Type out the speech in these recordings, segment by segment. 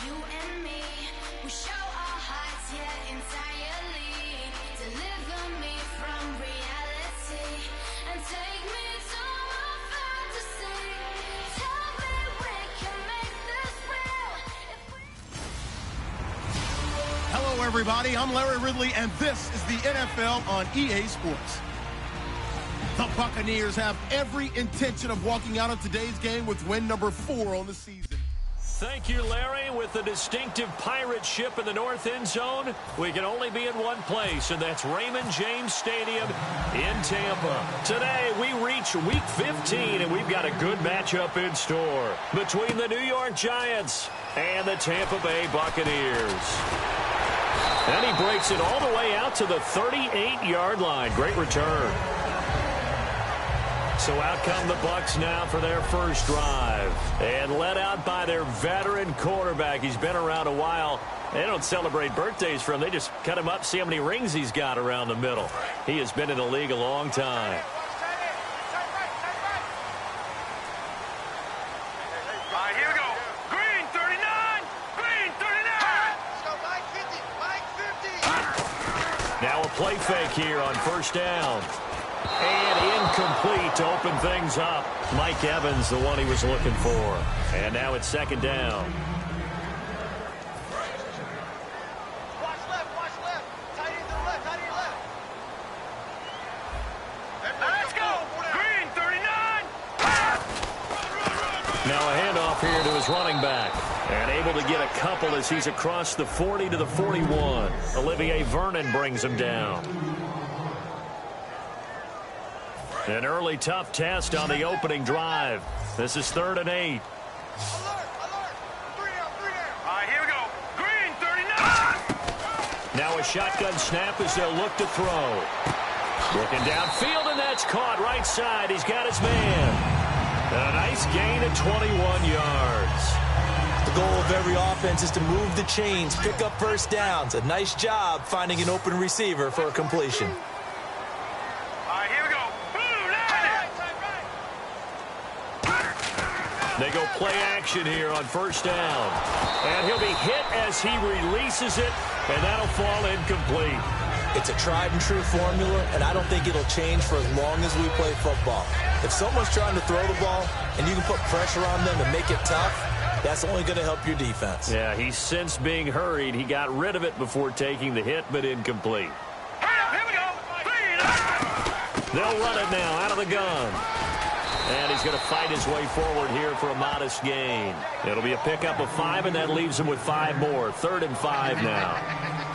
you and me. We show our hearts, yeah, entirely. Deliver me from reality and take me to my fantasy. Tell me we can make this real. Hello, everybody. I'm Larry Ridley, and this is the NFL on EA Sports. The Buccaneers have every intention of walking out of today's game with win number 4 on the season. Thank you, Larry. With the distinctive pirate ship in the north end zone, we can only be in one place, and that's Raymond James Stadium in Tampa. Today, we reach Week 15, and we've got a good matchup in store between the New York Giants and the Tampa Bay Buccaneers. And he breaks it all the way out to the 38-yard line. Great return. So out come the Bucs now for their first drive. And led out by their veteran quarterback. He's been around a while. They don't celebrate birthdays for him. They just cut him up, see how many rings he's got around the middle. He has been in the league a long time. Here we go. Green 39. Green 39. Now a play fake here on first down. And incomplete to open things up. Mike Evans, the one he was looking for. And now it's second down. Watch left. Tight end to the left, tight end to your left. Let's go. Green 39. Now a handoff here to his running back. And able to get a couple as he's across the 40 to the 41. Olivier Vernon brings him down. An early tough test on the opening drive. This is 3rd and 8. Alert. 3 down. Here we go. Green 39. Now a shotgun snap as they'll look to throw. Looking downfield, and that's caught right side. He's got his man. A nice gain of 21 yards. The goal of every offense is to move the chains, pick up first downs. A nice job finding an open receiver for a completion. Here we go. They go play action here on first down. And he'll be hit as he releases it, and that'll fall incomplete. It's a tried and true formula, and I don't think it'll change for as long as we play football. If someone's trying to throw the ball and you can put pressure on them and make it tough, that's only going to help your defense. Yeah, he's since being hurried. He got rid of it before taking the hit, but incomplete. Here we go. They'll run it now out of the gun. And he's going to fight his way forward here for a modest gain. It'll be a pickup of 5, and that leaves him with 5 more. 3rd and 5 now.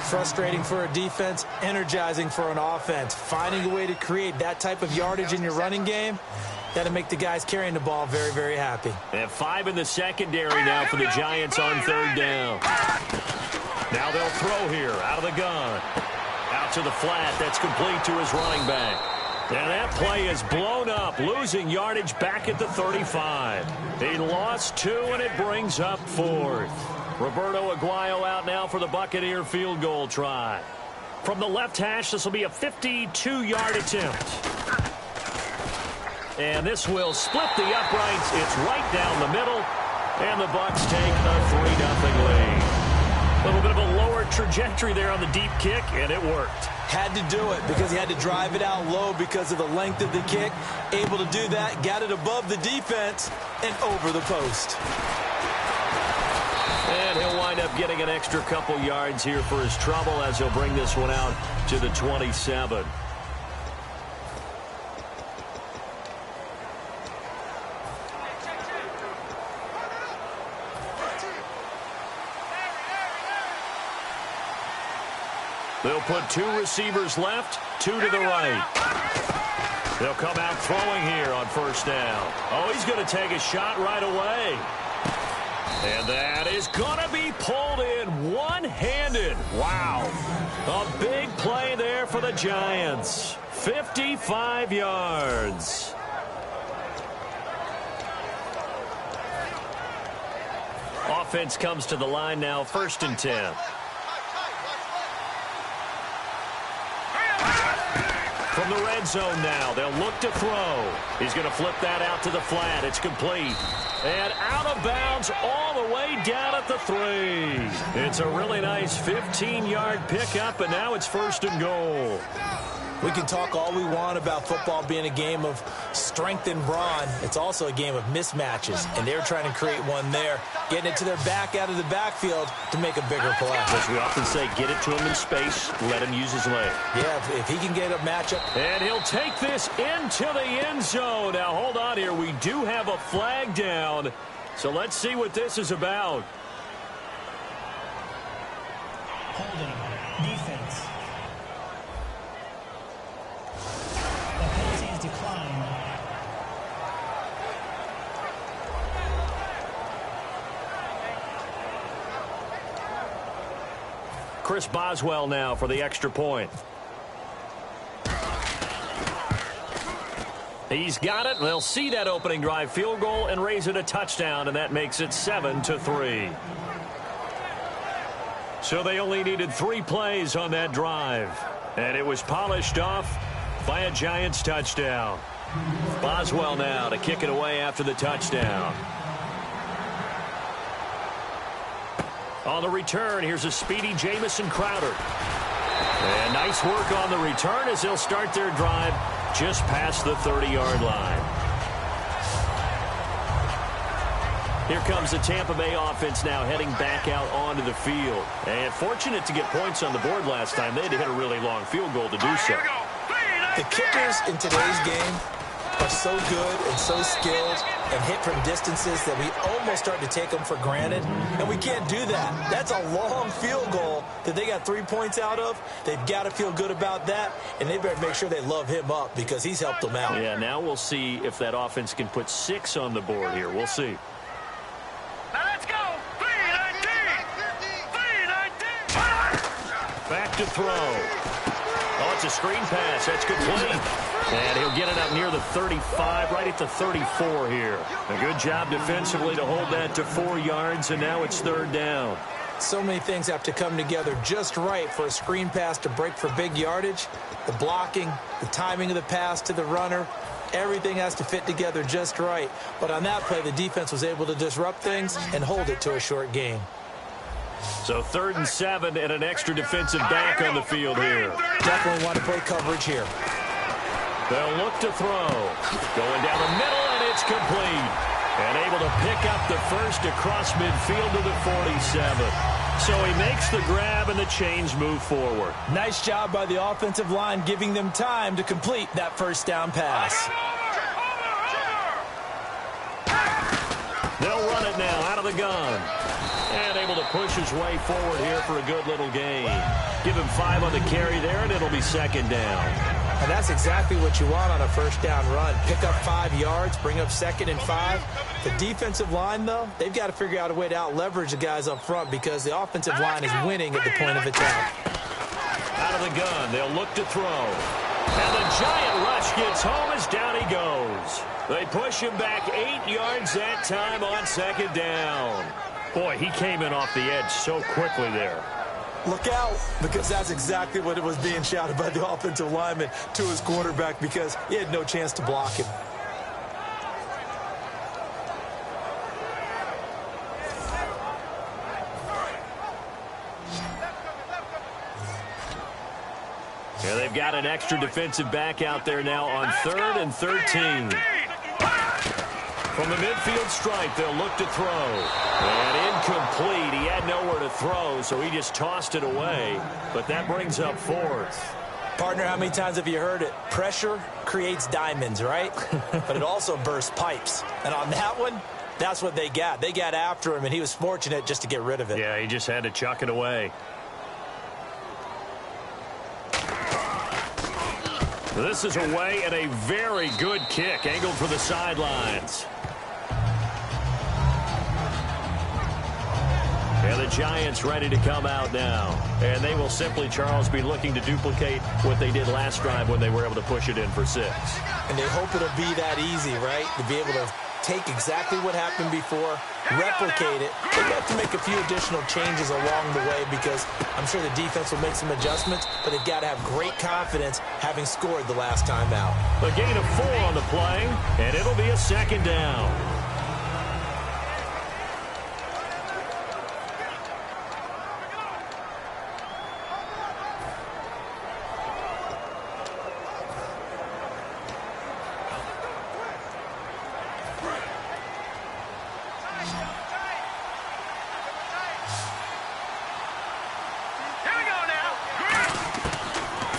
Frustrating for a defense, energizing for an offense. Finding a way to create that type of yardage in your running game, that'll make the guys carrying the ball very, very happy. And 5 in the secondary now for the Giants on 3rd down. Now they'll throw here out of the gun. Out to the flat. That's complete to his running back. And that play is blown up, losing yardage back at the 35. He lost 2, and it brings up 4th. Roberto Aguayo out now for the Buccaneer field goal try. From the left hash, this will be a 52-yard attempt. And this will split the uprights. It's right down the middle, and the Bucs take a 3-0 lead. A little bit of a lower trajectory there on the deep kick, and it worked. Had to do it because he had to drive it out low because of the length of the kick. Able to do that, got it above the defense and over the post. And he'll wind up getting an extra couple yards here for his trouble as he'll bring this one out to the 27. They'll put 2 receivers left, 2 to the right. They'll come out throwing here on first down. Oh, he's going to take a shot right away. And that is going to be pulled in one-handed. Wow. A big play there for the Giants. 55 yards. Offense comes to the line now, 1st and 10. From the red zone now. They'll look to throw. He's going to flip that out to the flat. It's complete. And out of bounds all the way down at the 3. It's a really nice 15-yard pickup, and now it's 1st and goal. We can talk all we want about football being a game of strength and brawn. It's also a game of mismatches, and they're trying to create one there, getting it to their back out of the backfield to make a bigger play. As we often say, get it to him in space, let him use his leg. Yeah, if he can get a matchup. And he'll take this into the end zone. Now, hold on here. We do have a flag down, so let's see what this is about. Holding. Defense. The penalty is declined. Chris Boswell now for the extra point. He's got it. They'll see that opening drive field goal and raise it a touchdown, and that makes it 7-3. So they only needed 3 plays on that drive, and it was polished off by a Giants touchdown. Boswell now to kick it away after the touchdown. On the return, here's a speedy Jamison Crowder. And nice work on the return as they'll start their drive just past the 30-yard line. Here comes the Tampa Bay offense now heading back out onto the field. And fortunate to get points on the board last time. They had to hit a really long field goal to do so. The kickers in today's game are so good and so skilled and hit from distances that we almost start to take them for granted, and we can't do that. That's a long field goal that they got 3 points out of. They've got to feel good about that, and they better make sure they love him up because he's helped them out. Yeah, now we'll see if that offense can put 6 on the board here. We'll see. Now let's go. 3-19. 3-19. Back to throw. Oh, it's a screen pass. That's complete. And he'll get it up near the 35, right at the 34 here. A good job defensively to hold that to 4 yards, and now it's 3rd down. So many things have to come together just right for a screen pass to break for big yardage. The blocking, the timing of the pass to the runner, everything has to fit together just right. But on that play, the defense was able to disrupt things and hold it to a short gain. So 3rd and 7 and an extra defensive back on the field here. Definitely want to play coverage here. They'll look to throw. Going down the middle, and it's complete. And able to pick up the first across midfield to the 47. So he makes the grab, and the chains move forward. Nice job by the offensive line, giving them time to complete that first down pass. They'll run it now out of the gun. And able to push his way forward here for a good little gain. Give him 5 on the carry there, and it'll be 2nd down. And that's exactly what you want on a first down run. Pick up 5 yards, bring up 2nd and 5. The defensive line, though, they've got to figure out a way to out-leverage the guys up front because the offensive line is winning at the point of attack. Out of the gun, they'll look to throw. And the giant rush gets home as down he goes. They push him back 8 yards that time on 2nd down. Boy, he came in off the edge so quickly there. Look out, because that's exactly what it was being shouted by the offensive lineman to his quarterback because he had no chance to block him. Yeah, they've got an extra defensive back out there now on 3rd and 13. From the midfield stripe, they'll look to throw. And incomplete. He had nowhere to throw, so he just tossed it away. But that brings up 4th. Partner, how many times have you heard it? Pressure creates diamonds, right? But it also bursts pipes. And on that one, that's what they got. They got after him, and he was fortunate just to get rid of it. Yeah, he just had to chuck it away. This is away and a very good kick, angled for the sidelines. And the Giants ready to come out now. And they will simply, Charles, be looking to duplicate what they did last drive when they were able to push it in for 6. And they hope it'll be that easy, right? To be able to take exactly what happened before, replicate it. They have to make a few additional changes along the way because I'm sure the defense will make some adjustments, but they've got to have great confidence having scored the last time out. A gain of 4 on the play, and it'll be a second down.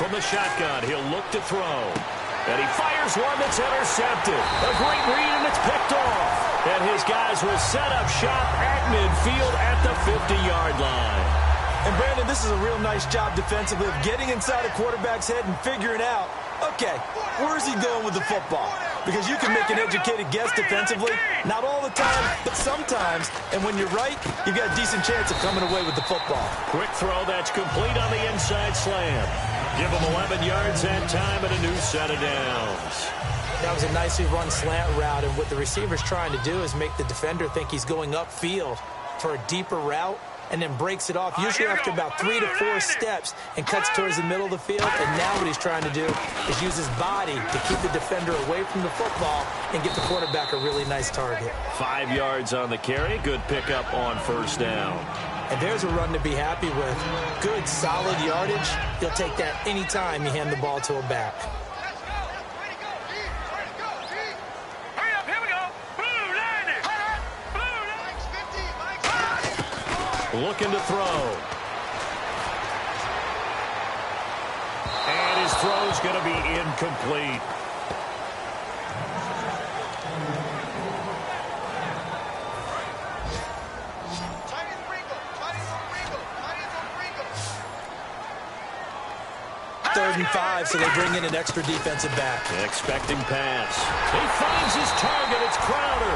From the shotgun, he'll look to throw. And he fires one that's intercepted. A great read, and it's picked off. And his guys will set up shop at midfield at the 50-yard line. And, Brandon, this is a real nice job defensively of getting inside a quarterback's head and figuring out, okay, where's he going with the football? Because you can make an educated guess defensively, not all the time, but sometimes. And when you're right, you've got a decent chance of coming away with the football. Quick throw that's complete on the inside slam. Give him 11 yards and time and a new set of downs. That was a nicely run slant route, and what the receiver's trying to do is make the defender think he's going upfield for a deeper route, and then breaks it off, usually after about 3 to 4 steps, and cuts towards the middle of the field. And now what he's trying to do is use his body to keep the defender away from the football and get the quarterback a really nice target. 5 yards on the carry. Good pickup on first down. And there's a run to be happy with. Good, solid yardage. He'll take that anytime you hand the ball to a back. Hurry up, here we go. Blue line it. Looking to throw. And his throw's going to be incomplete. Third and 5, so they bring in an extra defensive back. Expecting pass. He finds his target. It's Crowder.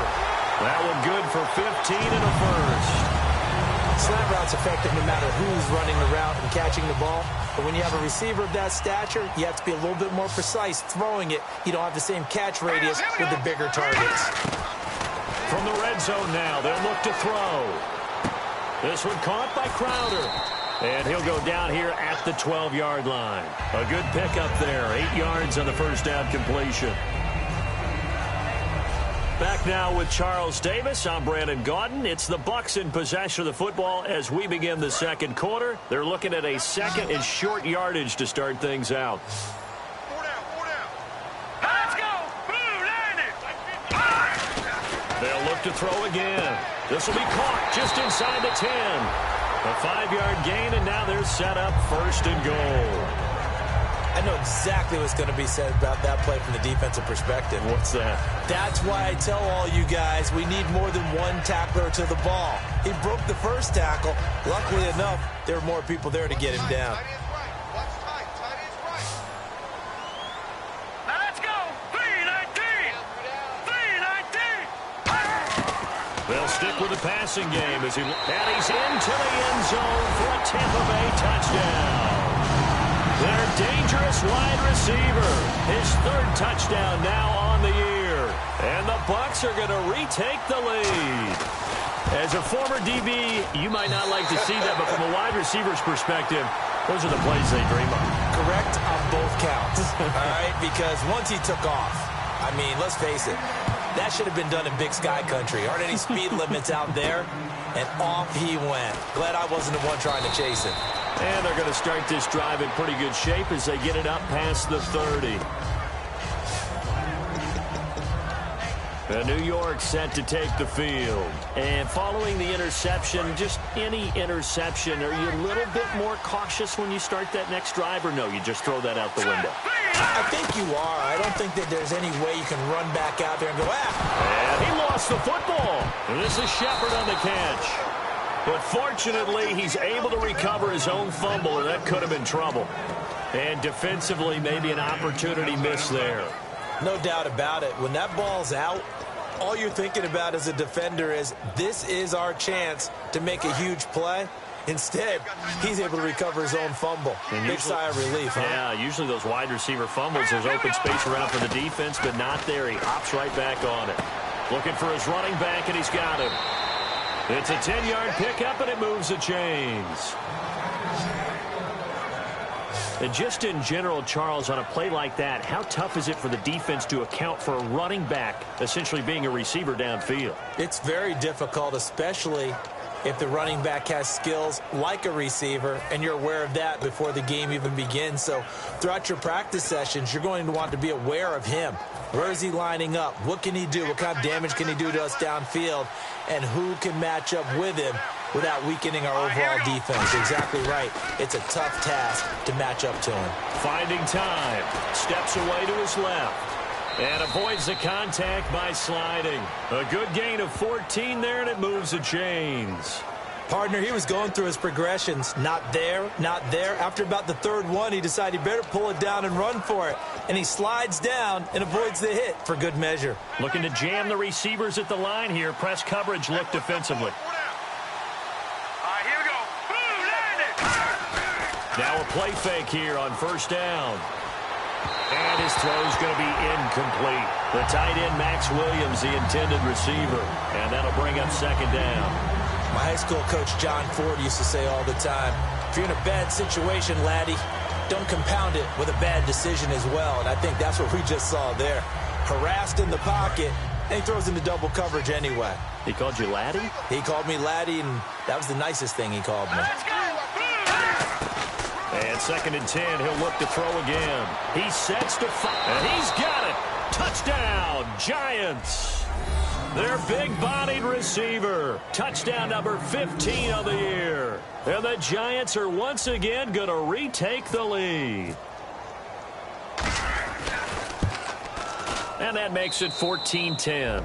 That one good for 15 and a first. Slant route's effective no matter who's running the route and catching the ball. But when you have a receiver of that stature, you have to be a little bit more precise throwing it. You don't have the same catch radius with the bigger targets. From the red zone now, they'll look to throw. This one caught by Crowder. And he'll go down here at the 12-yard line. A good pickup there. 8 yards on the first down completion. Back now with Charles Davis. I'm Brandon Gaudin. It's the Bucs in possession of the football as we begin the second quarter. They're looking at a second and short yardage to start things out. 4 down, 4 down. Let's go. Blue line it. They'll look to throw again. This will be caught just inside the 10. A 5-yard gain, and now they're set up first and goal. I know exactly what's going to be said about that play from the defensive perspective. What's that? That's why I tell all you guys we need more than one tackler to the ball. He broke the first tackle. Luckily enough, there were more people there to get him down. Let's go. 319. 319. They'll stick with the passing game as and he's into the end zone for a Tampa Bay touchdown. Their dangerous wide receiver, his 3rd touchdown now on the year. And the Bucs are going to retake the lead. As a former DB, you might not like to see that, but from a wide receiver's perspective, those are the plays they dream of. Correct on both counts, all right? Because once he took off, I mean, let's face it, that should have been done in Big Sky Country. Aren't any speed limits out there? And off he went. Glad I wasn't the one trying to chase him. And they're going to start this drive in pretty good shape as they get it up past the 30. New York set to take the field. And following the interception, just any interception, are you a little bit more cautious when you start that next drive, or no, you just throw that out the window? I think you are. I don't think that there's any way you can run back out there and go, And he lost the football. And this is Shepard on the catch. But fortunately, he's able to recover his own fumble, or that could have been trouble. And defensively, maybe an opportunity missed there. No doubt about it. When that ball's out, all you're thinking about as a defender is, this is our chance to make a huge play. Instead, he's able to recover his own fumble. Big sigh of relief, huh? Yeah, usually those wide receiver fumbles, there's open space around for the defense, but not there. He hops right back on it. Looking for his running back, and he's got him. It's a 10-yard pickup, and it moves the chains. And just in general, Charles, on a play like that, how tough is it for the defense to account for a running back essentially being a receiver downfield? It's very difficult, especially if the running back has skills like a receiver, and you're aware of that before the game even begins. So throughout your practice sessions, you're going to want to be aware of him. Where is he lining up? What can he do? What kind of damage can he do to us downfield? And who can match up with him without weakening our overall defense? Exactly right. It's a tough task to match up to him. Finding time. Steps away to his left. And avoids the contact by sliding. A good gain of 14 there, and it moves the chains. Partner, he was going through his progressions. Not there, not there. After about the third one, he decided he better pull it down and run for it. And he slides down and avoids the hit for good measure. Looking to jam the receivers at the line here. Press coverage look defensively. Here we go. Boom, landed. Now a play fake here on first down. And his throw's going to be incomplete. The tight end, Max Williams, the intended receiver. And that'll bring up second down. My high school coach, John Ford, used to say all the time, if you're in a bad situation, laddie, don't compound it with a bad decision as well. And I think that's what we just saw there. Harassed in the pocket, and he throws into double coverage anyway. He called you laddie? He called me laddie, and that was the nicest thing he called me. Let's go. And second and 10, he'll look to throw again. He sets to fire, and he's got it. Touchdown, Giants. Their big-bodied receiver. Touchdown number 15 of the year. And the Giants are once again going to retake the lead. And that makes it 14-10.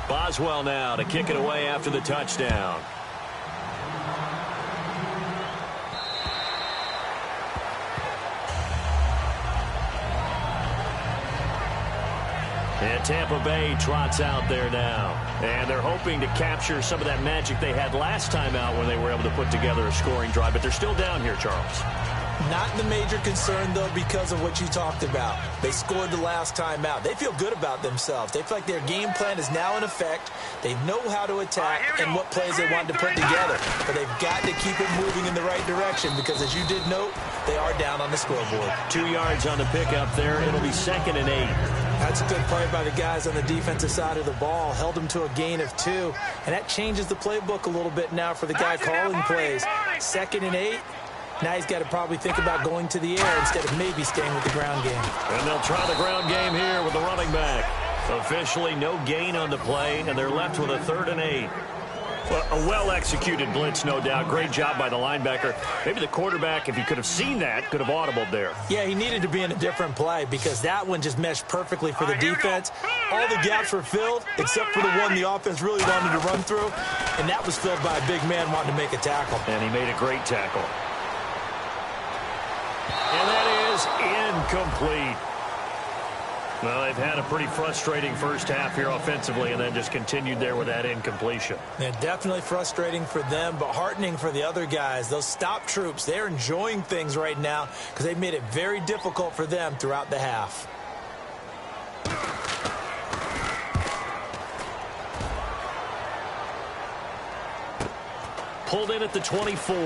Boswell now to kick it away after the touchdown. And Tampa Bay trots out there now. And they're hoping to capture some of that magic they had last time out when they were able to put together a scoring drive. But they're still down here, Charles. Not the major concern, though, because of what you talked about. They scored the last time out. They feel good about themselves. They feel like their game plan is now in effect. They know how to attack and what plays they want to put together. But they've got to keep it moving in the right direction because, as you did note, they are down on the scoreboard. 2 yards on the pickup there. It'll be 2nd and 8. That's a good play by the guys on the defensive side of the ball. Held them to a gain of 2. And that changes the playbook a little bit now for the guy calling plays. 2nd and 8. Now he's got to probably think about going to the air instead of maybe staying with the ground game. And they'll try the ground game here with the running back. Officially no gain on the play, and they're left with a 3rd and 8. Well, a well-executed blitz, no doubt. Great job by the linebacker. Maybe the quarterback, if he could have seen that, could have audibled there. Yeah, he needed to be in a different play because that one just meshed perfectly for the defense. All the gaps were filled except for the one the offense really wanted to run through, and that was filled by a big man wanting to make a tackle. And he made a great tackle. And that is incomplete. Well, they've had a pretty frustrating first half here offensively and then just continued there with that incompletion. Yeah, definitely frustrating for them, but heartening for the other guys. Those stop troops, they're enjoying things right now because they've made it very difficult for them throughout the half. Pulled in at the 24.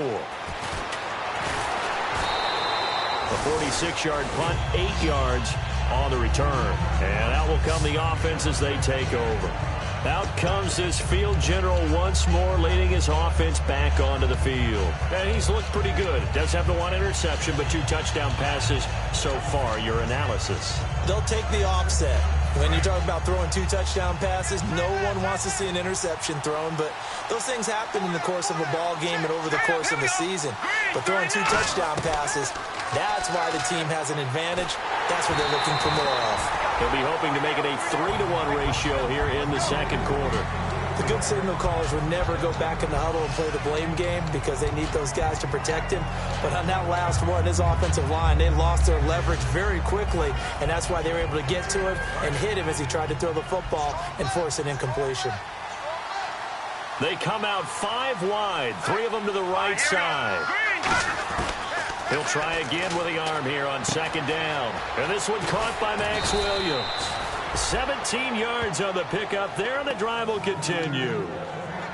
A 46-yard punt, 8 yards on the return. And out will come the offense as they take over. Out comes this field general once more, leading his offense back onto the field. And he's looked pretty good. Does have the 1 interception, but 2 touchdown passes so far. Your analysis? They'll take the offset. When you talk about throwing 2 touchdown passes, no one wants to see an interception thrown, but those things happen in the course of a ball game and over the course of the season. But throwing 2 touchdown passes, that's why the team has an advantage. That's what they're looking for more of. They'll be hoping to make it a 3-to-1 ratio here in the second quarter. The good signal callers would never go back in the huddle and play the blame game because they need those guys to protect him. But on that last one, his offensive line, they lost their leverage very quickly, and that's why they were able to get to him and hit him as he tried to throw the football and force an incompletion. They come out 5 wide, 3 of them to the right side. He'll try again with the arm here on second down. And this one caught by Max Williams. 17 yards on the pickup there, and the drive will continue.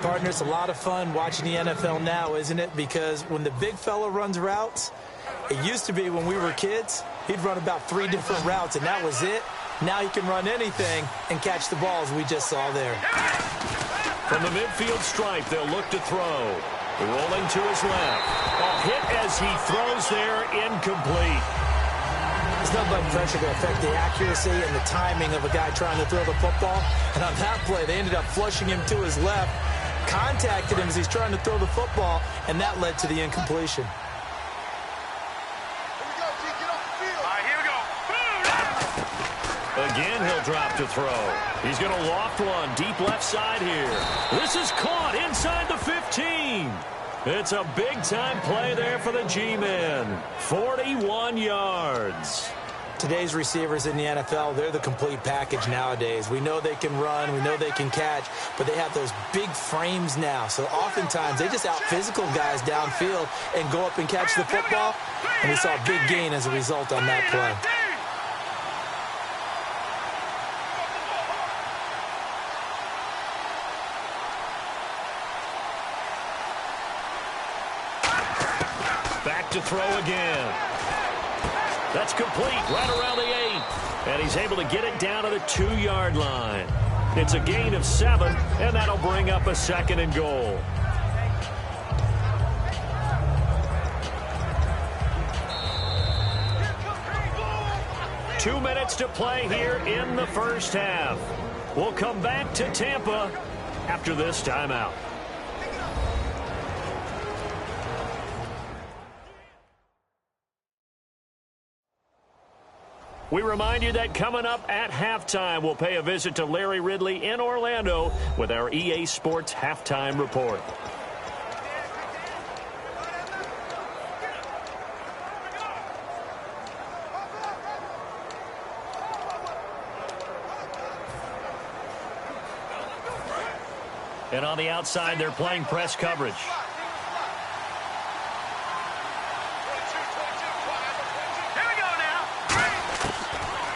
Partner, it's a lot of fun watching the NFL now, isn't it? Because when the big fella runs routes, it used to be when we were kids, he'd run about 3 different routes, and that was it. Now he can run anything and catch the balls we just saw there. From the midfield stripe, they'll look to throw. Rolling to his left. Hit as he throws there, incomplete. It's not like pressure to affect the accuracy and the timing of a guy trying to throw the football. And on that play, they ended up flushing him to his left, contacted him as he's trying to throw the football, and that led to the incompletion. Again, he'll drop to throw. He's going to loft one deep left side here. This is caught inside the 15. It's a big-time play there for the G-men. 41 yards. Today's receivers in the NFL, they're the complete package nowadays. We know they can run, we know they can catch, but they have those big frames now. So oftentimes they just out-physical guys downfield and go up and catch the football. And we saw a big gain as a result on that play. Back to throw again. That's complete right around the 8. And he's able to get it down to the 2-yard line. It's a gain of 7, and that'll bring up a 2nd and goal. Two minutes to play here in the first half. We'll come back to Tampa after this timeout. We remind you that coming up at halftime, we'll pay a visit to Larry Ridley in Orlando with our EA Sports Halftime Report. And on the outside, they're playing press coverage.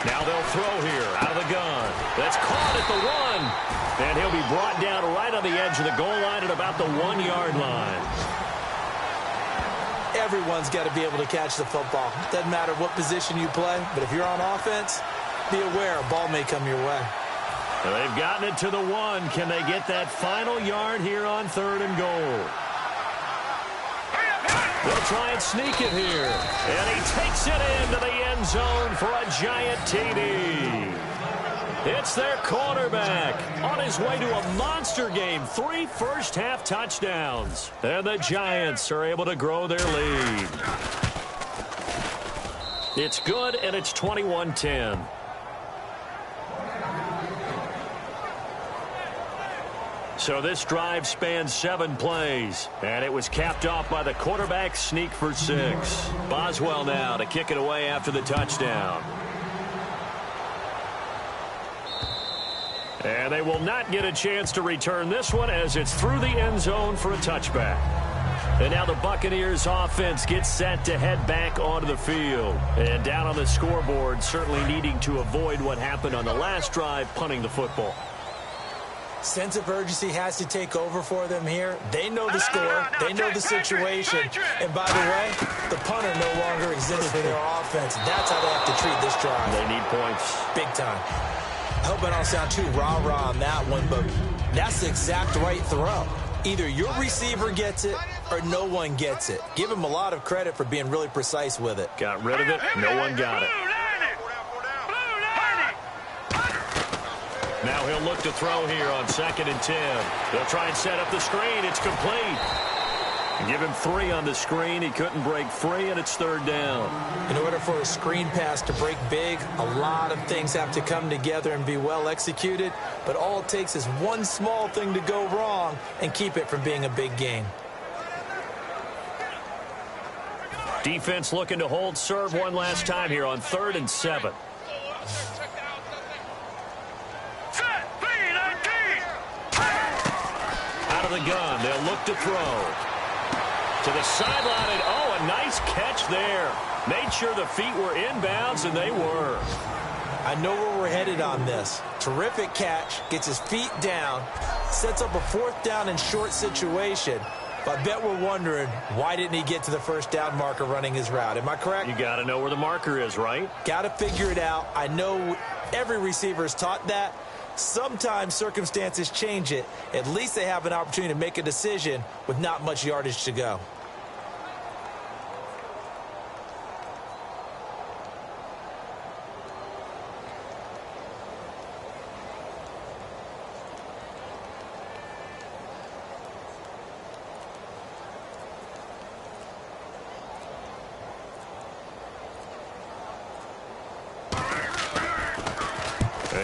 Now they'll throw here out of the gun. That's caught at the 1. And he'll be brought down right on the edge of the goal line at about the 1-yard line. Everyone's got to be able to catch the football. Doesn't matter what position you play, but if you're on offense, be aware a ball may come your way. Well, they've gotten it to the 1. Can they get that final yard here on 3rd and goal? They'll try and sneak it here. And he takes it into the end zone for a giant TD. It's their quarterback on his way to a monster game. 3 first-half touchdowns. And the Giants are able to grow their lead. It's good, and it's 21-10. So this drive spans 7 plays, and it was capped off by the quarterback sneak for 6. Boswell now to kick it away after the touchdown. And they will not get a chance to return this one as it's through the end zone for a touchback. And now the Buccaneers offense gets set to head back onto the field. And down on the scoreboard, certainly needing to avoid what happened on the last drive, punting the football. Sense of urgency has to take over for them here. They know the score. They know the situation. And by the way, the punter no longer exists for their offense. That's how they have to treat this drive. They need points. Big time. I hope I don't sound too rah-rah on that one, but that's the exact right throw. Either your receiver gets it or no one gets it. Give him a lot of credit for being really precise with it. Got rid of it. No one got it. Now he'll look to throw here on 2nd and 10. They'll try and set up the screen. It's complete. Give him 3 on the screen. He couldn't break free, and it's 3rd down. In order for a screen pass to break big, a lot of things have to come together and be well executed. But all it takes is one small thing to go wrong and keep it from being a big gain. Defense looking to hold serve one last time here on 3rd and 7. Out of the gun, they'll look to throw. To the sideline, and oh, a nice catch there. Made sure the feet were inbounds, and they were. I know where we're headed on this. Terrific catch, gets his feet down, sets up a fourth down and short situation. But I bet we're wondering, why didn't he get to the first down marker running his route? Am I correct? You got to know where the marker is, right? Got to figure it out. I know every receiver is taught that. Sometimes circumstances change it. At least they have an opportunity to make a decision with not much yardage to go.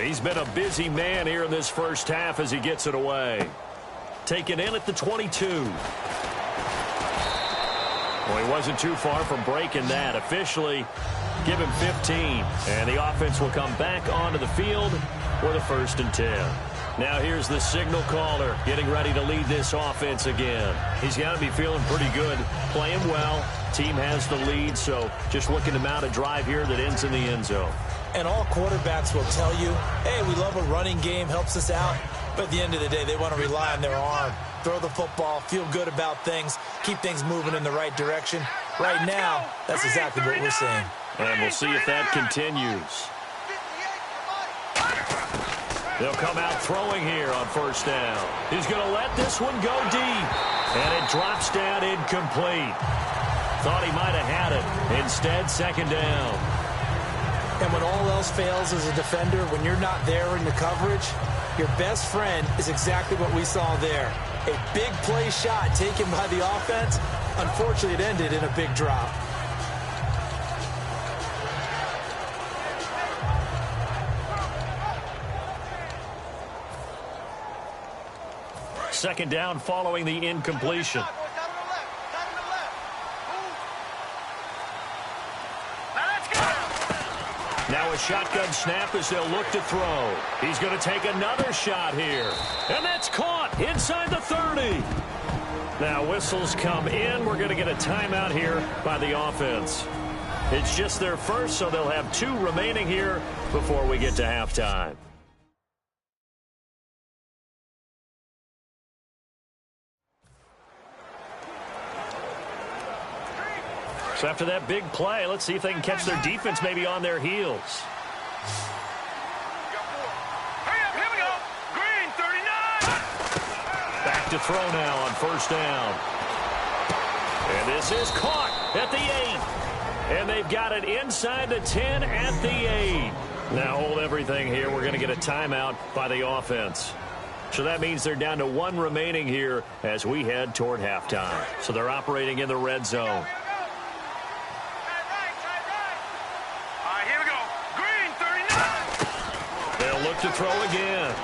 He's been a busy man here in this first half as he gets it away. Taken in at the 22. Well, he wasn't too far from breaking that. Officially, give him 15. And the offense will come back onto the field for the 1st and 10. Now here's the signal caller getting ready to lead this offense again. He's got to be feeling pretty good, playing well. Team has the lead, so just looking to mount a drive here that ends in the end zone. And all quarterbacks will tell you, hey, we love a running game, helps us out. But at the end of the day, they want to rely on their arm. Throw the football, feel good about things, keep things moving in the right direction. Right now, that's exactly what we're seeing. And we'll see if that continues. They'll come out throwing here on 1st down. He's going to let this one go deep. And it drops down incomplete. Thought he might have had it. Instead, 2nd down. And when all else fails as a defender, when you're not there in the coverage, your best friend is exactly what we saw there. A big play shot taken by the offense. Unfortunately, it ended in a big drop. Second down following the incompletion. Now a shotgun snap as they'll look to throw. He's going to take another shot here. And that's caught inside the 30. Now whistles come in. We're going to get a timeout here by the offense. It's just their first, so they'll have 2 remaining here before we get to halftime. So after that big play, let's see if they can catch their defense maybe on their heels. Here we go. Green, 39. Back to throw now on 1st down. And this is caught at the 8. And they've got it inside the 10 at the 8. Now hold everything here. We're going to get a timeout by the offense. So that means they're down to 1 remaining here as we head toward halftime. So they're operating in the red zone. Look to throw again.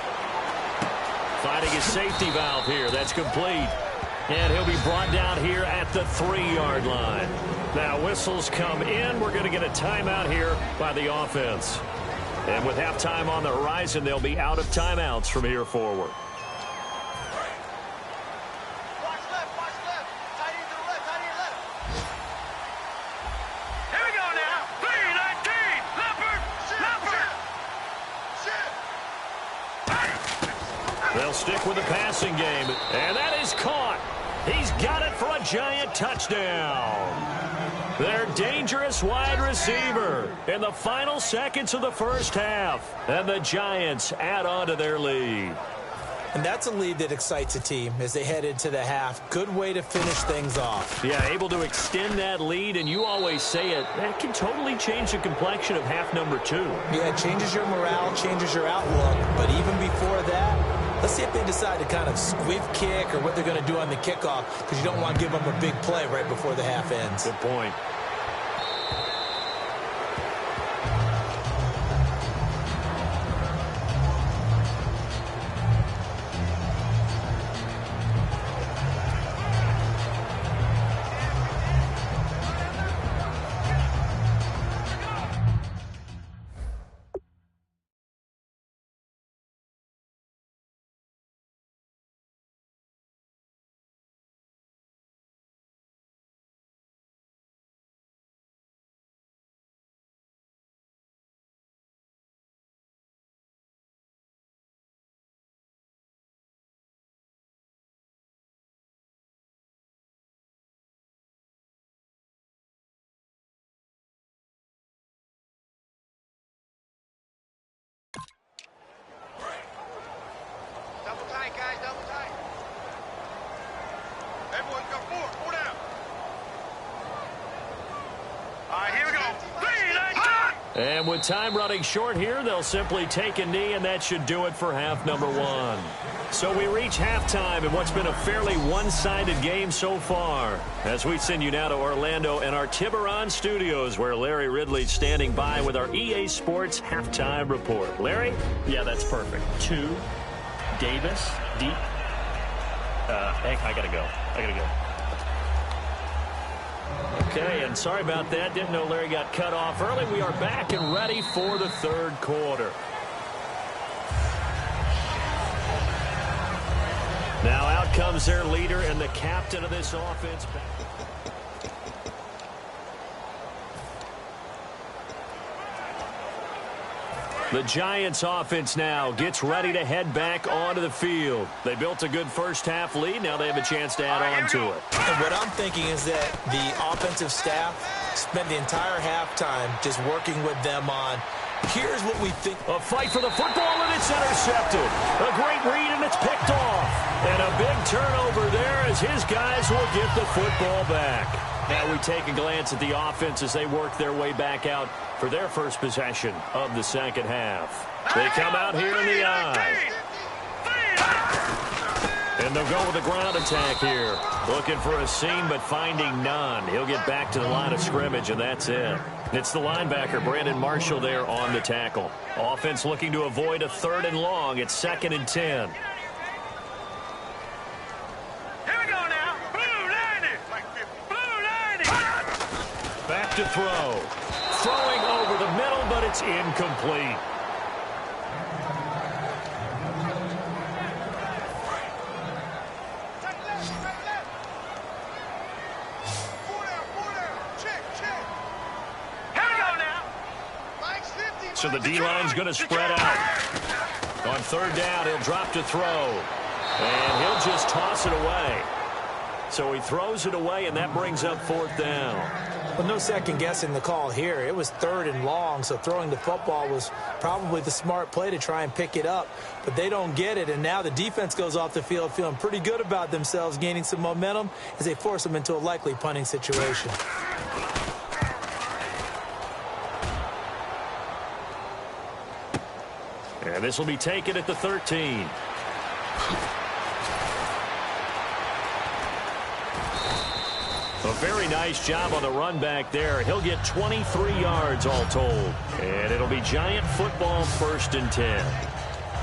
Finding his safety valve here. That's complete. And he'll be brought down here at the 3-yard line. Now whistles come in. We're going to get a timeout here by the offense. And with halftime on the horizon, they'll be out of timeouts from here forward. They'll stick with the passing game, and that is caught. He's got it for a giant touchdown. Their dangerous wide receiver in the final seconds of the first half, and the Giants add on to their lead. And that's a lead that excites a team as they head into the half. Good way to finish things off. Yeah, able to extend that lead, and you always say it, that can totally change the complexion of half number 2. Yeah, it changes your morale, changes your outlook. But even before that, let's see if they decide to kind of squib kick or what they're going to do on the kickoff, because you don't want to give them a big play right before the half ends. Good point. And with time running short here, they'll simply take a knee, and that should do it for half number one. So we reach halftime in what's been a fairly one-sided game so far. As we send you now to Orlando and our Tiburon studios, where Larry Ridley's standing by with our EA Sports halftime report. Larry? Yeah, that's perfect. 2, Davis, deep. I gotta go. Okay, and sorry about that. Didn't know Larry got cut off early. We are back and ready for the third quarter. Now out comes their leader and the captain of this offense. The Giants offense now gets ready to head back onto the field. They built a good first-half lead. Now they have a chance to add on to it. And what I'm thinking is that the offensive staff spent the entire halftime just working with them on, here's what we think. A fight for the football, and it's intercepted. A great read, and it's picked off. And a big turnover there as his guys will get the football back. Now we take a glance at the offense as they work their way back out for their first possession of the second half. They come out here in the I. And they'll go with a ground attack here. Looking for a seam, but finding none. He'll get back to the line of scrimmage, and that's it. It's the linebacker, Brandon Marshall, there on the tackle. Offense looking to avoid a 3rd and long. It's 2nd and 10. Back to throw. Throwing over the middle, but it's incomplete. So the D-line's going to spread out. On 3rd down, he'll drop to throw. And he'll just toss it away. So he throws it away, and that brings up 4th down. Well, no second guessing the call here. It was 3rd and long, so throwing the football was probably the smart play to try and pick it up. But they don't get it, and now the defense goes off the field feeling pretty good about themselves, gaining some momentum as they force them into a likely punting situation. And this will be taken at the 13. A very nice job on the run back there. He'll get 23 yards all told. And it'll be Giant football, 1st and 10.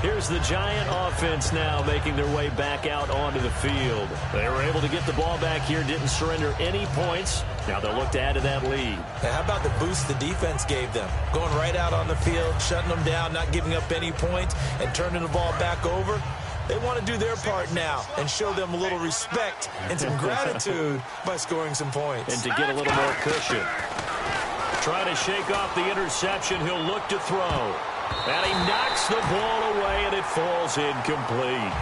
Here's the Giant offense now making their way back out onto the field. They were able to get the ball back here, didn't surrender any points. Now they'll look to add to that lead. Now, how about the boost the defense gave them? Going right out on the field, shutting them down, not giving up any points, and turning the ball back over. They want to do their part now and show them a little respect and some gratitude by scoring some points. And to get a little more cushion. Trying to shake off the interception, he'll look to throw. And he knocks the ball away, and it falls incomplete.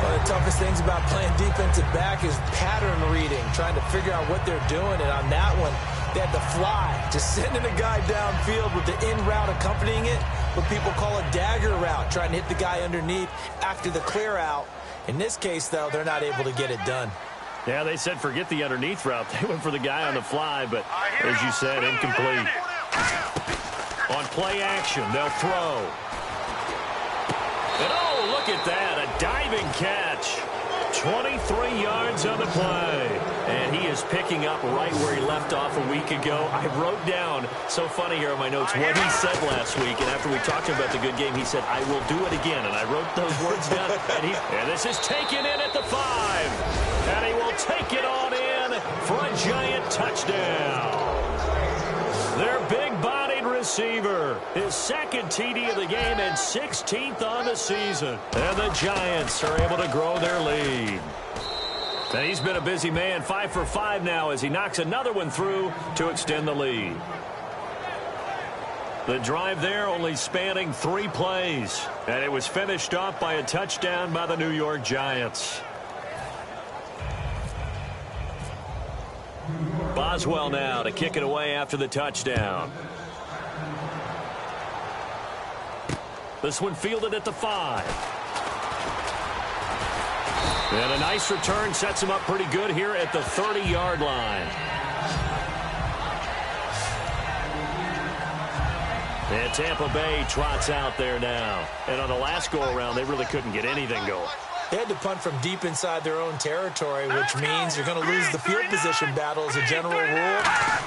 One of the toughest things about playing defensive back is pattern reading, trying to figure out what they're doing. And on that one, they had to fly, just sending a guy downfield with the in route accompanying it, what people call a dagger route, trying to hit the guy underneath after the clear out. In this case, though, they're not able to get it done. Yeah, they said forget the underneath route. They went for the guy on the fly, but as you said, incomplete. On play action, they'll throw. And oh, look at that, a diving catch. 23 yards on the play. And he is picking up right where he left off a week ago. I wrote down, so funny here in my notes, what he said last week. And after we talked to him about the good game, he said, I will do it again. And I wrote those words down. And this is taken in at the 5. And he will take it on in for a Giant touchdown. Their big-bodied receiver, his 2nd TD of the game and 16th on the season. And the Giants are able to grow their lead. And he's been a busy man, 5 for 5 now as he knocks another one through to extend the lead. The drive there only spanning 3 plays. And it was finished off by a touchdown by the New York Giants. Boswell now to kick it away after the touchdown. This one fielded at the 5. And a nice return sets him up pretty good here at the 30-yard line. And Tampa Bay trots out there now. And on the last go-around, they really couldn't get anything going. They had to punt from deep inside their own territory, which means you're going to lose the field position battle as a general rule.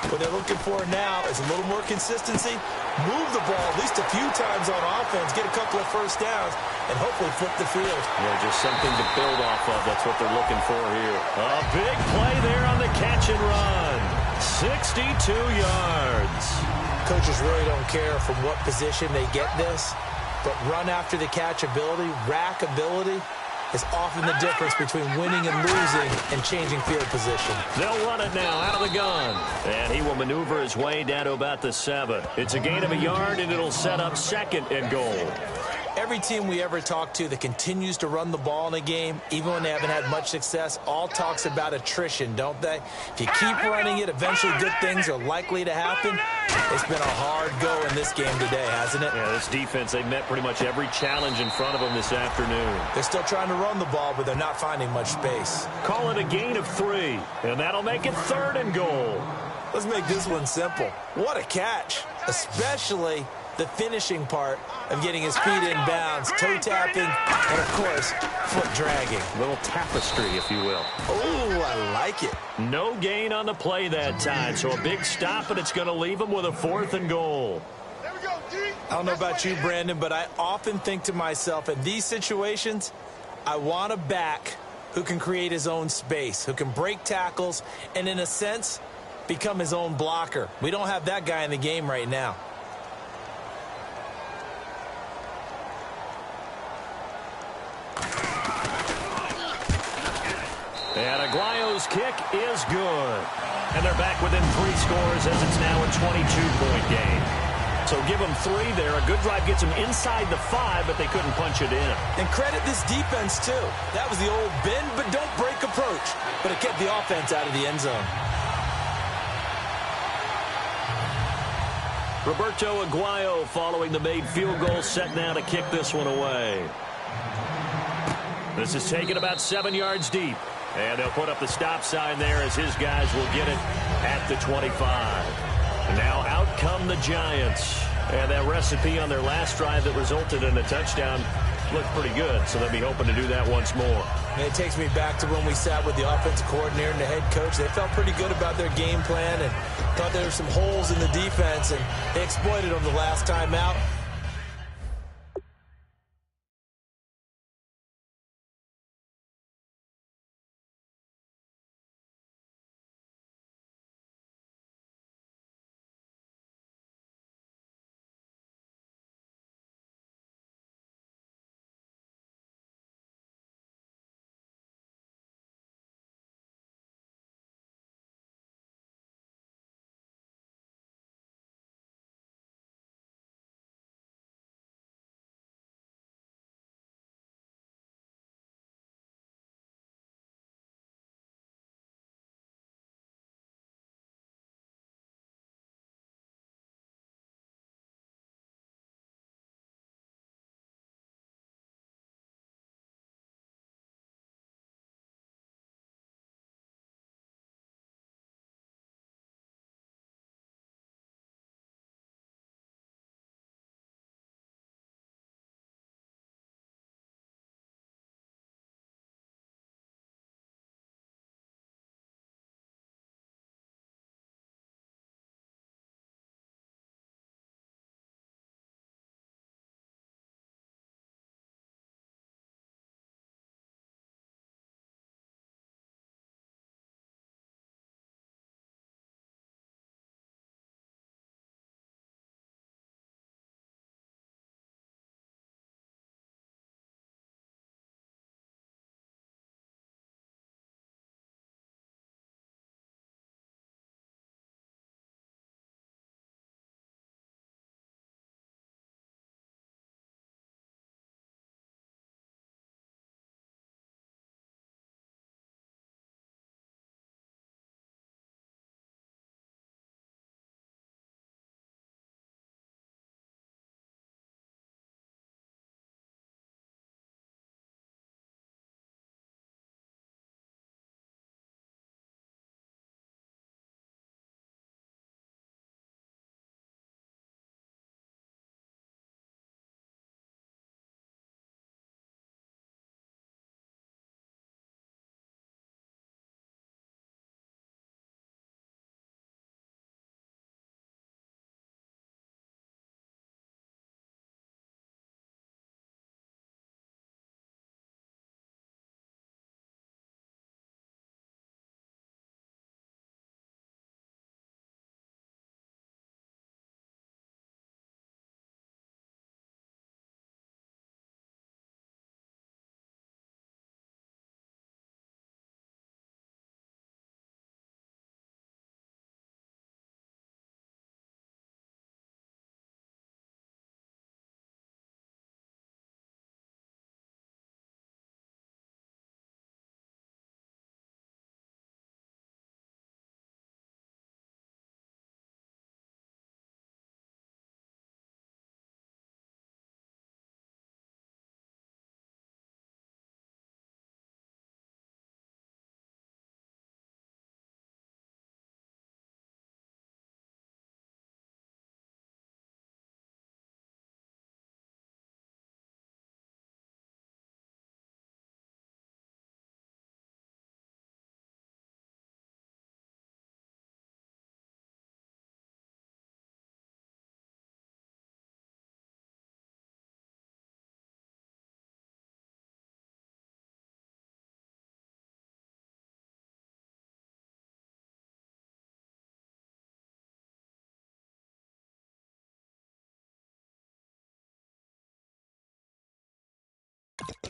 What they're looking for now is a little more consistency, move the ball at least a few times on offense, get a couple of first downs, and hopefully flip the field. Yeah, just something to build off of. That's what they're looking for here. A big play there on the catch and run. 62 yards. Coaches really don't care from what position they get this, but run after the catch ability, rack ability, is often the difference between winning and losing and changing field position. They'll run it now out of the gun. And he will maneuver his way down to about the 7. It's a gain of a yard, and it'll set up 2nd and goal. Every team we ever talk to that continues to run the ball in a game, even when they haven't had much success, all talks about attrition, don't they? If you keep running it, eventually good things are likely to happen. It's been a hard go in this game today, hasn't it? Yeah, this defense, they met pretty much every challenge in front of them this afternoon. They're still trying to run the ball, but they're not finding much space. Call it a gain of 3, and that'll make it 3rd and goal. Let's make this one simple. What a catch, especially the finishing part of getting his feet in bounds, toe tapping, and of course, foot dragging. A little tapestry, if you will. Oh, I like it. No gain on the play that time, so a big stop, and it's going to leave him with a 4th and goal. There we go, D. I don't know about you, Brandon, but I often think to myself, in these situations, I want a back who can create his own space, who can break tackles, and in a sense, become his own blocker. We don't have that guy in the game right now. And Aguayo's kick is good. And they're back within 3 scores as it's now a 22-point game. So give them 3 there. A good drive gets them inside the 5, but they couldn't punch it in. And credit this defense, too. That was the old bend but don't break approach. But it kept the offense out of the end zone. Roberto Aguayo following the made field goal, set now to kick this one away. This is taken about 7 yards deep. And they'll put up the stop sign there as his guys will get it at the 25. And now out come the Giants. And that recipe on their last drive that resulted in a touchdown looked pretty good, so they'll be hoping to do that once more. And it takes me back to when we sat with the offensive coordinator and the head coach. They felt pretty good about their game plan and thought there were some holes in the defense, and they exploited them the last time out.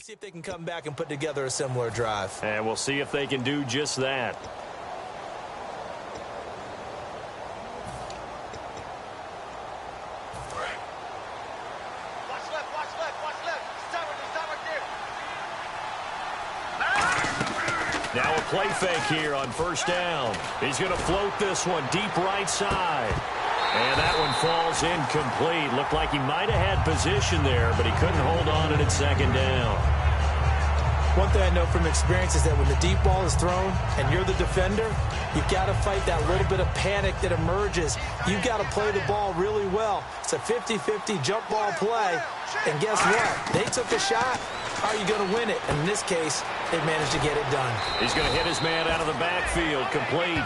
Let's see if they can come back and put together a similar drive. And we'll see if they can do just that. Now a play fake here on first down. He's going to float this one deep right side. And that one falls incomplete. Looked like he might have had position there, but he couldn't hold on to it second down. One thing I know from experience is that when the deep ball is thrown and you're the defender, you've got to fight that little bit of panic that emerges. You've got to play the ball really well. It's a 50-50 jump ball play. And guess what? They took a shot. How are you going to win it? And in this case, they managed to get it done. He's going to hit his man out of the backfield, complete.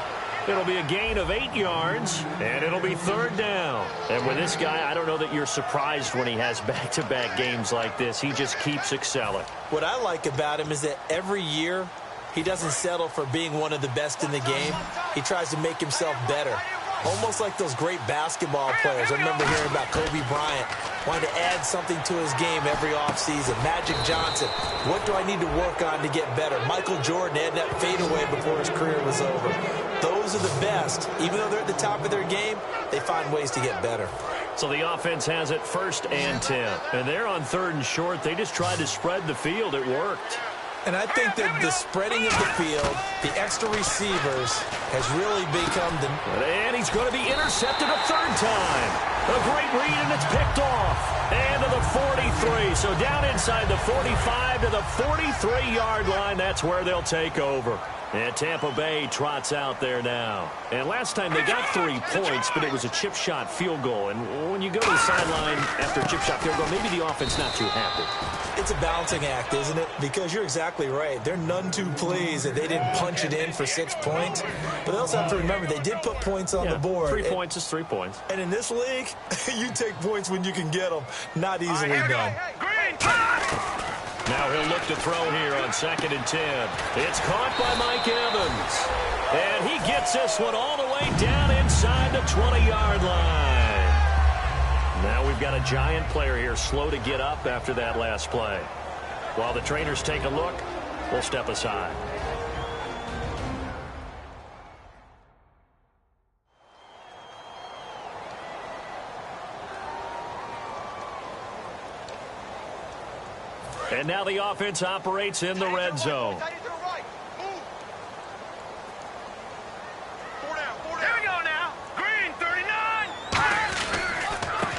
It'll be a gain of 8 yards, and it'll be third down. And with this guy, I don't know that you're surprised when he has back-to-back games like this. He just keeps excelling. What I like about him is that every year, he doesn't settle for being one of the best in the game. He tries to make himself better. Almost like those great basketball players. I remember hearing about Kobe Bryant wanting to add something to his game every offseason. Magic Johnson, what do I need to work on to get better? Michael Jordan had that fadeaway before his career was over. Those are the best. Even though they're at the top of their game, they find ways to get better. So the offense has it 1st and 10. And they're on 3rd and short. They just tried to spread the field. It worked. And I think that the spreading of the field, the extra receivers, has really become the... And he's going to be intercepted a 3rd time. A great read, and it's picked off. And to the 43. So down inside the 45 to the 43-yard line. That's where they'll take over. And Tampa Bay trots out there now. And last time they got 3 points, but it was a chip shot field goal. And when you go to the sideline after a chip shot field goal, maybe the offense not too happy. It's a balancing act, isn't it? Because you're exactly right. They're none too pleased that they didn't punch it in for 6 points. But they also have to remember they did put points on the board. 3 points is 3 points. And in this league, you take points when you can get them. Not easily done. Now he'll look to throw here on 2nd and 10. It's caught by Mike Evans. And he gets this one all the way down inside the 20-yard line. Now we've got a Giant player here slow to get up after that last play. While the trainers take a look, we'll step aside. And now the offense operates in the red zone.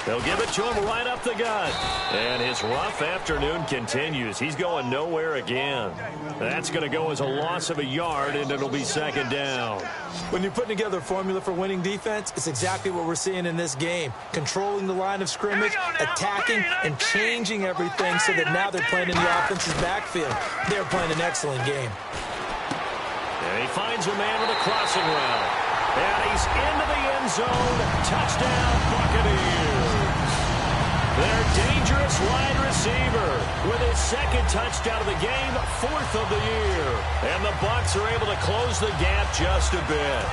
They'll give it to him right up the gut. And his rough afternoon continues. He's going nowhere again. That's going to go as a loss of a yard, and it'll be 2nd down. When you're putting together a formula for winning defense, it's exactly what we're seeing in this game. Controlling the line of scrimmage, attacking, and changing everything so that now they're playing in the offense's backfield. They're playing an excellent game. And he finds a man with a crossing route. And he's into the end zone. Touchdown, Buccaneers. Their dangerous wide receiver with his 2nd touchdown of the game, 4th of the year. And the Bucs are able to close the gap just a bit.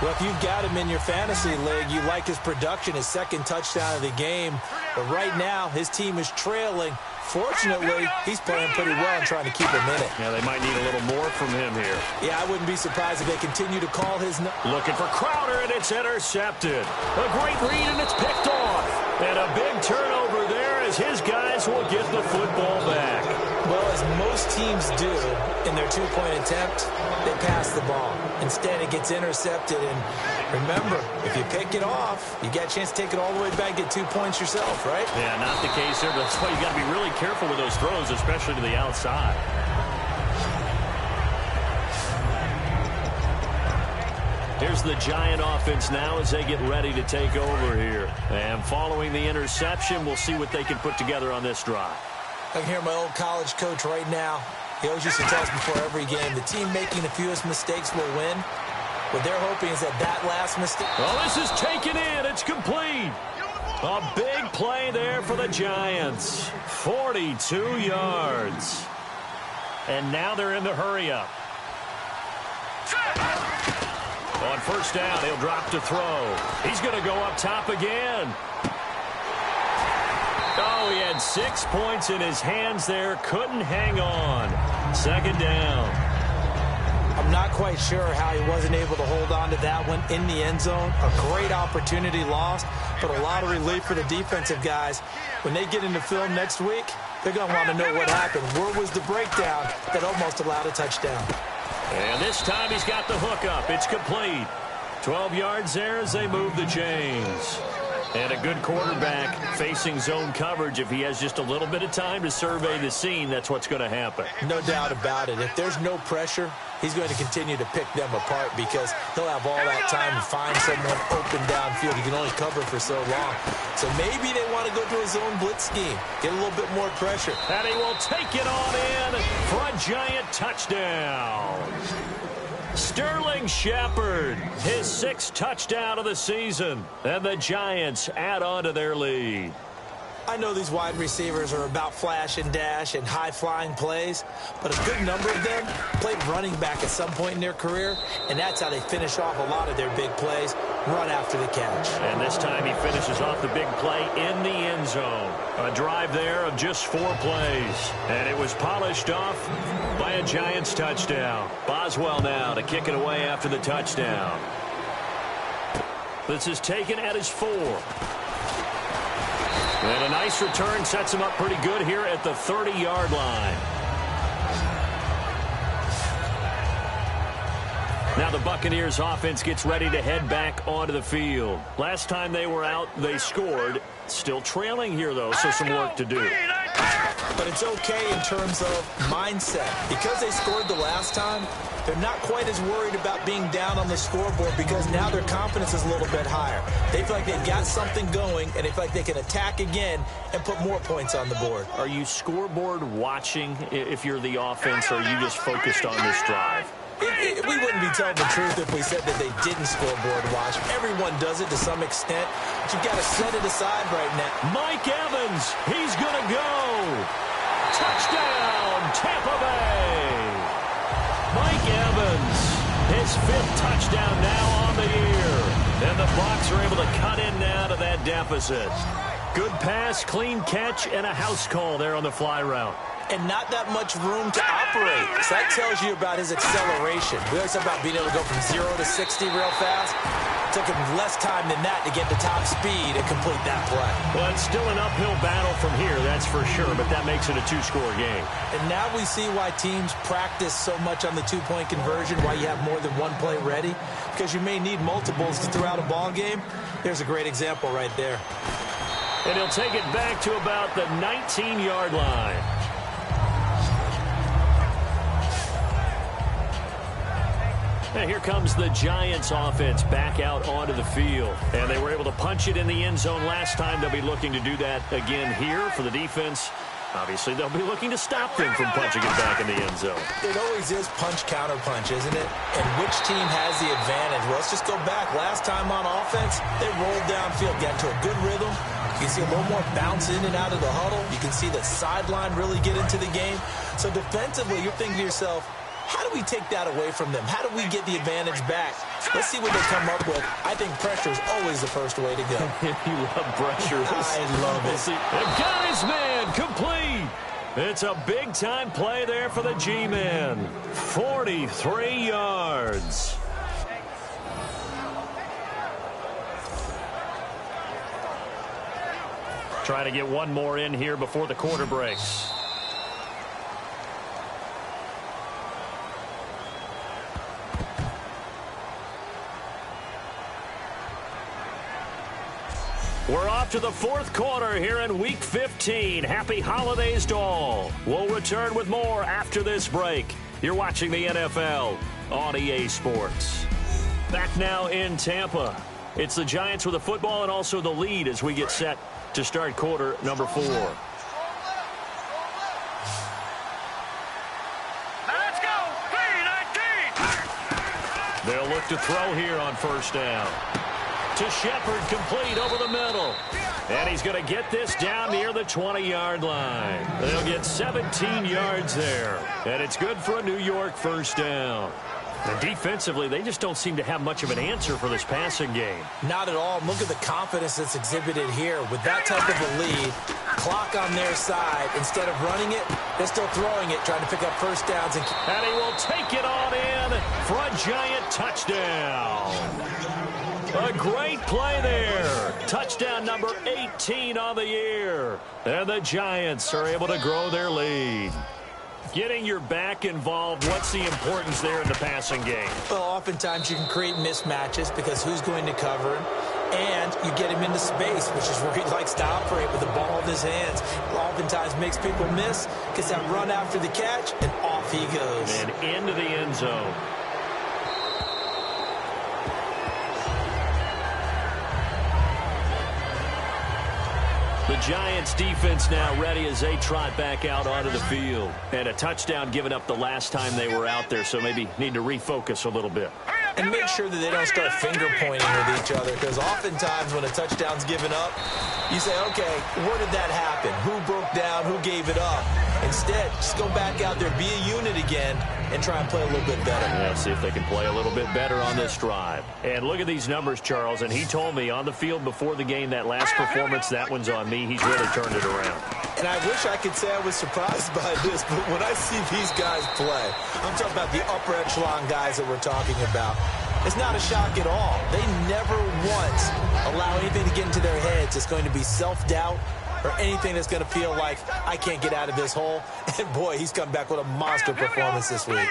Well, if you've got him in your fantasy league, you like his production, his 2nd touchdown of the game. But right now, his team is trailing. Fortunately, he's playing pretty well and trying to keep him in it. Yeah, they might need a little more from him here. Yeah, I wouldn't be surprised if they continue to call his... Looking for Crowder, and it's intercepted. A great read, and it's picked off. And a big turnover there as his guys will get the football back. Well, as most teams do in their 2-point attempt, they pass the ball. Instead, it gets intercepted. And remember, if you pick it off, you got a chance to take it all the way back, get 2 points yourself, right? Yeah, not the case there, but that's why you got to be really careful with those throws, especially to the outside. Here's the Giant offense now as they get ready to take over here. And following the interception, we'll see what they can put together on this drive. I can hear my old college coach right now. He always used to tell us before every game, the team making the fewest mistakes will win. What they're hoping is that last mistake... Oh, this is taken in. It's complete. A big play there for the Giants. 42 yards. And now they're in the hurry-up. On first down, he'll drop to throw. He's going to go up top again. Oh, he had had 6 points in his hands there. Couldn't hang on. Second down. I'm not quite sure how he wasn't able to hold on to that one in the end zone. A great opportunity lost, but a lot of relief for the defensive guys. When they get into film next week, they're going to want to know what happened. Where was the breakdown that almost allowed a touchdown? And this time he's got the hook up. It's complete. 12 yards there as they move the chains. And a good quarterback facing zone coverage. If he has just a little bit of time to survey the scene, that's what's going to happen. No doubt about it. If there's no pressure, he's going to continue to pick them apart because he'll have all that time to find someone open downfield. He can only cover for so long. So maybe they want to go to a zone blitz scheme, get a little bit more pressure. And he will take it on in for a giant touchdown. Sterling Shepard, his 6th touchdown of the season, and the Giants add on to their lead. I know these wide receivers are about flash and dash and high-flying plays, but a good number of them played running back at some point in their career, and that's how they finish off a lot of their big plays, run after the catch. And this time he finishes off the big play in the end zone. A drive there of just 4 plays, and it was polished off by a Giants touchdown. Boswell now to kick it away after the touchdown. This is taken at his 4. And a nice return sets him up pretty good here at the 30-yard line. Now the Buccaneers offense gets ready to head back onto the field. Last time they were out, they scored. Still trailing here, though, so some work to do. But it's okay in terms of mindset. Because they scored the last time, they're not quite as worried about being down on the scoreboard because now their confidence is a little bit higher. They feel like they've got something going, and they feel like they can attack again and put more points on the board. Are you scoreboard watching if you're the offense, or are you just focused on this drive? We wouldn't be telling the truth if we said that they didn't scoreboard watch. Everyone does it to some extent, but you've got to set it aside right now. Mike Evans, he's going to go. Touchdown, Tampa Bay. Mike Evans, his 5th touchdown now on the year. And the Bucs are able to cut in now to that deficit. Good pass, clean catch, and a house call there on the fly route. And not that much room to operate. So that tells you about his acceleration. We always talk about being able to go from 0 to 60 real fast. It took him less time than that to get to top speed and complete that play. Well, it's still an uphill battle from here, that's for sure, but that makes it a 2-score game. And now we see why teams practice so much on the 2-point conversion, why you have more than one play ready, because you may need multiples to throw out a ball game. There's a great example right there. And he'll take it back to about the 19-yard line. And here comes the Giants offense back out onto the field. And they were able to punch it in the end zone last time. They'll be looking to do that again here for the defense. Obviously, they'll be looking to stop them from punching it back in the end zone. It always is punch-counter-punch, isn't it? And which team has the advantage? Well, let's just go back. Last time on offense, they rolled downfield, got to a good rhythm. You can see a little more bounce in and out of the huddle. You can see the sideline really get into the game. So defensively, you're thinking to yourself, how do we take that away from them? How do we get the advantage back? Let's see what they come up with. I think pressure is always the first way to go. You love pressure. I love it. They got his man complete. It's a big-time play there for the G-men. 43 yards. Trying to get one more in here before the quarter breaks. We're off to the 4th quarter here in Week 15. Happy holidays to all. We'll return with more after this break. You're watching the NFL on EA Sports. Back now in Tampa. It's the Giants with the football and also the lead as we get set to start quarter number 4. Let's go. 3-19. They'll look to throw here on first down. To Shepard, complete over the middle. And he's going to get this down near the 20-yard line. They'll get 17 yards there. And it's good for a New York first down. And defensively, they just don't seem to have much of an answer for this passing game. Not at all. Look at the confidence that's exhibited here. With that type of a lead, clock on their side. Instead of running it, they're still throwing it, trying to pick up first downs. And he will take it on in for a Giant touchdown. A great play there. Touchdown number 18 on the year. And the Giants are able to grow their lead. Getting your back involved, what's the importance there in the passing game? Well, oftentimes you can create mismatches because who's going to cover him? And you get him into space, which is where he likes to operate with the ball in his hands. It oftentimes makes people miss, gets that run after the catch, and off he goes. And into the end zone. The Giants defense now ready as they trot back out onto the field. And a touchdown given up the last time they were out there, so maybe need to refocus a little bit. And make sure that they don't start finger pointing with each other, because oftentimes when a touchdown's given up, you say, okay, where did that happen? Who broke down? Who gave it up? Instead, just go back out there, be a unit again, and try and play a little bit better. Yeah, see if they can play a little bit better on this drive. And look at these numbers, Charles, and he told me on the field before the game, that last performance, that one's on me. He's really turned it around. And I wish I could say I was surprised by this, but when I see these guys play, I'm talking about the upper echelon guys that we're talking about, it's not a shock at all. They never once allow anything to get into their heads. It's going to be self-doubt or anything that's going to feel like I can't get out of this hole. And, boy, he's come back with a monster performance this week.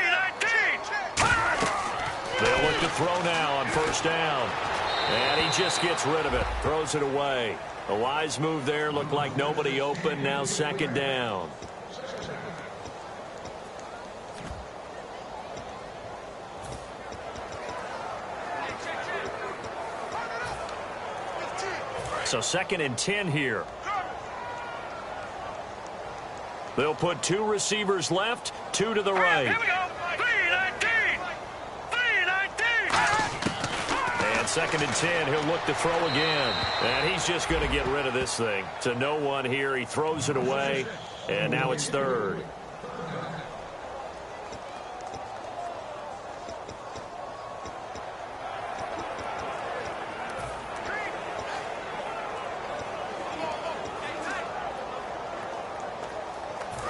They'll look to throw now on first down. And he just gets rid of it, throws it away. A wise move there, looked like nobody open, now second down. So 2nd and 10 here. They'll put 2 receivers left, 2 to the right. Here we go. 3-19. 3-19. And 2nd and 10, he'll look to throw again. And he's just going to get rid of this thing. To no one here, he throws it away, and now it's 3rd.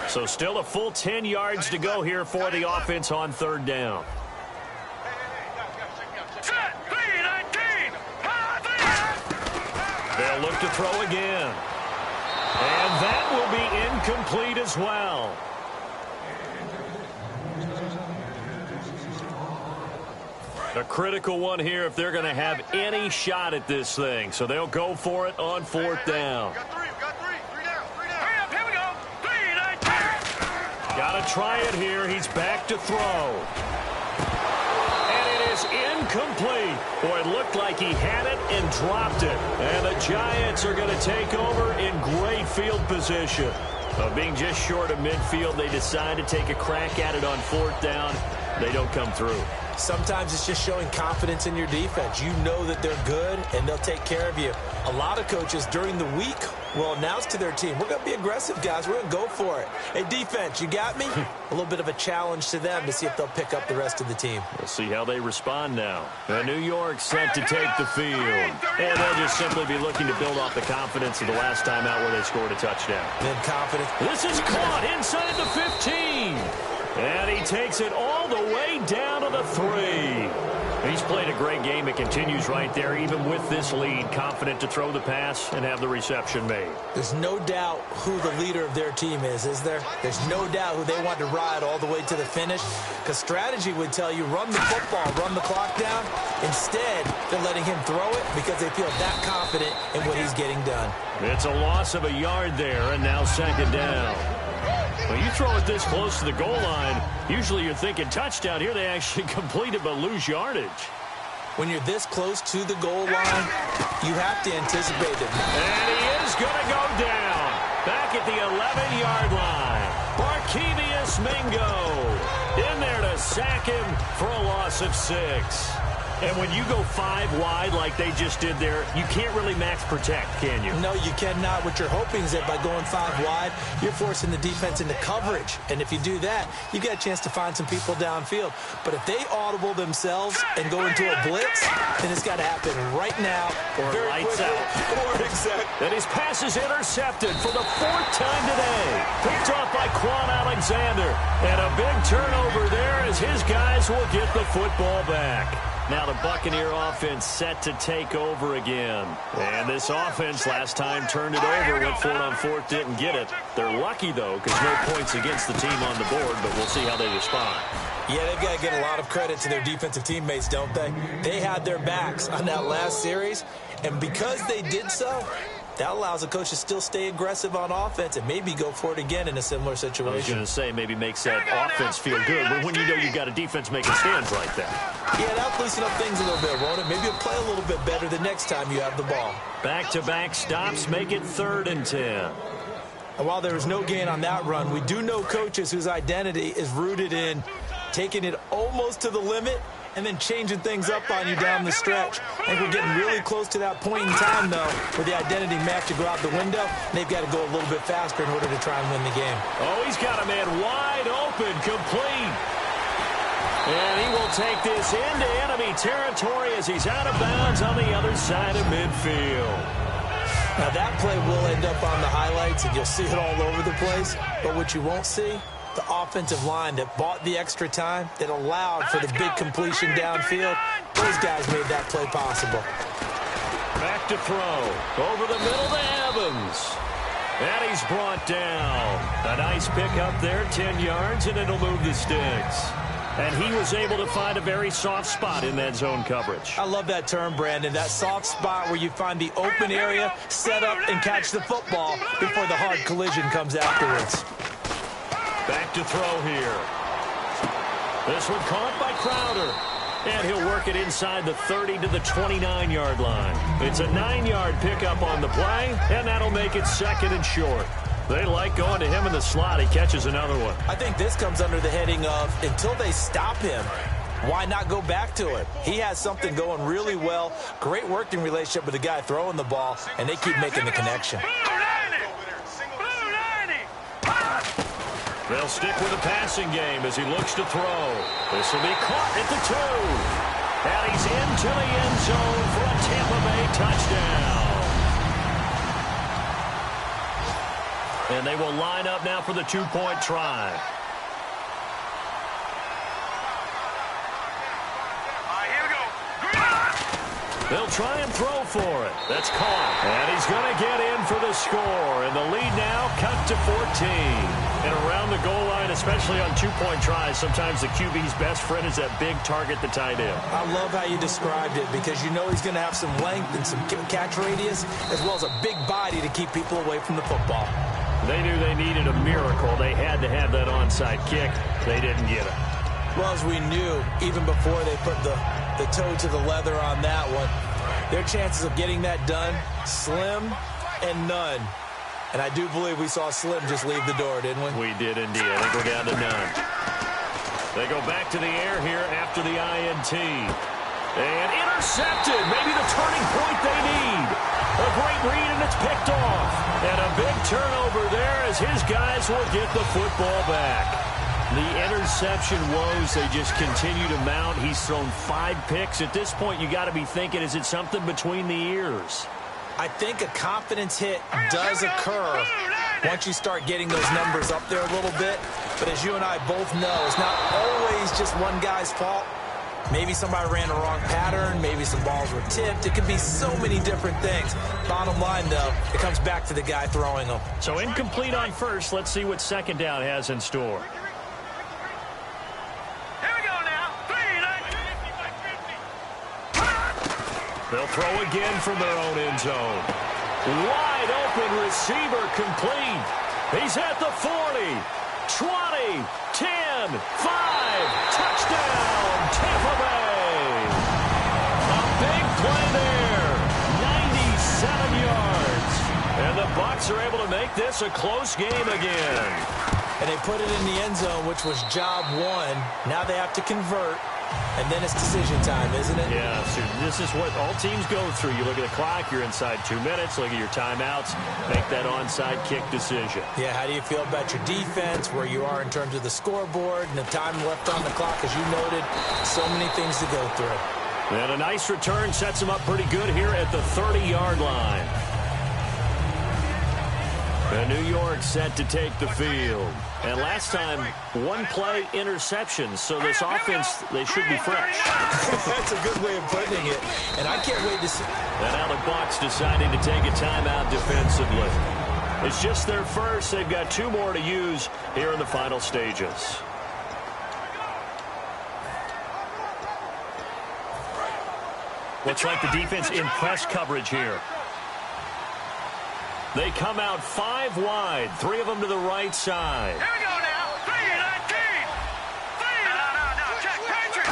So still a full 10 yards to go here for the offense on 3rd down. Set. 3-19. They'll look to throw again. And that will be incomplete as well. A critical one here if they're going to have any shot at this thing. So they'll go for it on 4th down. Got to try it here. He's back to throw. And it is incomplete. Boy, it looked like he had it and dropped it. And the Giants are going to take over in great field position. Being just short of midfield, they decide to take a crack at it on 4th down. They don't come through. Sometimes it's just showing confidence in your defense. You know that they're good, and they'll take care of you. A lot of coaches during the week will announce to their team, we're going to be aggressive, guys. We're going to go for it. Hey, defense, you got me? A little bit of a challenge to them to see if they'll pick up the rest of the team. We'll see how they respond now. New York set to take the field. And they'll just simply be looking to build off the confidence of the last time out where they scored a touchdown. Then confidence. This is caught inside the 15. And he takes it all the way down to the 3. He's played a great game. It continues right there, even with this lead. Confident to throw the pass and have the reception made. There's no doubt who the leader of their team is there? There's no doubt who they want to ride all the way to the finish. Because strategy would tell you, run the football, run the clock down. Instead, they're letting him throw it because they feel that confident in what he's getting done. It's a loss of a yard there, and now 2nd down. When you throw it this close to the goal line, usually you're thinking touchdown. Here they actually complete it but lose yardage. When you're this close to the goal line, you have to anticipate it. And he is going to go down. Back at the 11-yard line. Barkevius Mingo in there to sack him for a loss of 6. And when you go 5 wide like they just did there, you can't really max protect, can you? No, you cannot. What you're hoping is that by going 5 wide, you're forcing the defense into coverage. And if you do that, you get a chance to find some people downfield. But if they audible themselves and go into a blitz, then it's got to happen right now. Or lights out. Or exactly. And his pass is intercepted for the 4th time today. Picked off by Quan Alexander. And a big turnover there as his guys will get the football back. Now the Buccaneer offense set to take over again. And this offense last time turned it over, went for it on 4th, didn't get it. They're lucky, though, because no points against the team on the board, but we'll see how they respond. Yeah, they've got to get a lot of credit to their defensive teammates, don't they? They had their backs on that last series, and because they did so, that allows the coach to still stay aggressive on offense and maybe go for it again in a similar situation. I was going to say maybe makes that offense feel good, but when you know you've got a defense making stands like that. Yeah, that'll loosen up things a little bit, won't it? Maybe you'll play a little bit better the next time you have the ball. Back-to-back stops make it 3rd and 10. And while there was no gain on that run, we do know coaches whose identity is rooted in taking it almost to the limit and then changing things up on you down the stretch. I think we're getting really close to that point in time, though, where the identity may have to go out the window, and they've got to go a little bit faster in order to try and win the game. Oh, he's got a man wide open, complete. And he will take this into enemy territory as he's out of bounds on the other side of midfield. Now, that play will end up on the highlights, and you'll see it all over the place. But what you won't see, the offensive line that bought the extra time, that allowed for the big completion downfield, those guys made that play possible. Back to throw. Over the middle to Evans. And he's brought down. A nice pickup there, 10 yards, and it'll move the sticks. And he was able to find a very soft spot in that zone coverage. I love that term, Brandon. That soft spot where you find the open area, set up, and catch the football before the hard collision comes afterwards. Back to throw here. This one caught by Crowder. And he'll work it inside the 30 to the 29-yard line. It's a 9-yard pickup on the play, and that'll make it 2nd and short. They like going to him in the slot. He catches another one. I think this comes under the heading of, until they stop him, why not go back to it? He has something going really well. Great working relationship with the guy throwing the ball, and they keep making the connection. They'll stick with the passing game as he looks to throw. This will be caught at the 2. And he's into the end zone for a Tampa Bay touchdown. And they will line up now for the 2-point try. They'll try and throw for it. That's caught. And he's going to get in for the score. And the lead now cut to 14. And around the goal line, especially on 2-point tries, sometimes the QB's best friend is that big target, the tight end. I love how you described it because you know he's going to have some length and some catch radius as well as a big body to keep people away from the football. They knew they needed a miracle. They had to have that onside kick. They didn't get it. Well, as we knew, even before they put the toe to the leather on that one, their chances of getting that done, slim and none. And I do believe we saw Slim just leave the door, didn't we? We did indeed. I think we're down to none. They go back to the air here after the INT. And intercepted. Maybe the turning point they need. A great read, and it's picked off. And a big turnover there as his guys will get the football back. The interception woes, they just continue to mount. He's thrown 5 picks. At this point, you got to be thinking, is it something between the ears? I think a confidence hit does occur once you start getting those numbers up there a little bit. But as you and I both know, it's not always just one guy's fault. Maybe somebody ran the wrong pattern. Maybe some balls were tipped. It could be so many different things. Bottom line, though, it comes back to the guy throwing them. So incomplete on first. Let's see what 2nd down has in store. They'll throw again from their own end zone. Wide open receiver complete. He's at the 40, 20, 10, 5. Touchdown, Tampa Bay. A big play there. 97 yards. And the Bucs are able to make this a close game again. And they put it in the end zone, which was job 1. Now they have to convert. and then it's decision time, isn't it? Yeah, so this is what all teams go through. You look at the clock, you're inside 2 minutes, look at your timeouts, make that onside kick decision. Yeah, how do you feel about your defense, where you are in terms of the scoreboard, and the time left on the clock, as you noted, so many things to go through. And a nice return sets him up pretty good here at the 30-yard line. And New York set to take the field. And last time, one play interception. So this offense, they should be fresh. That's a good way of putting it. And I can't wait to see. And now the Bucs deciding to take a timeout defensively. It's just their first. They've got 2 more to use here in the final stages. Looks like the defense in press coverage here. They come out 5 wide, 3 of them to the right side. Here we go now. 3-19. No, check, Patrick.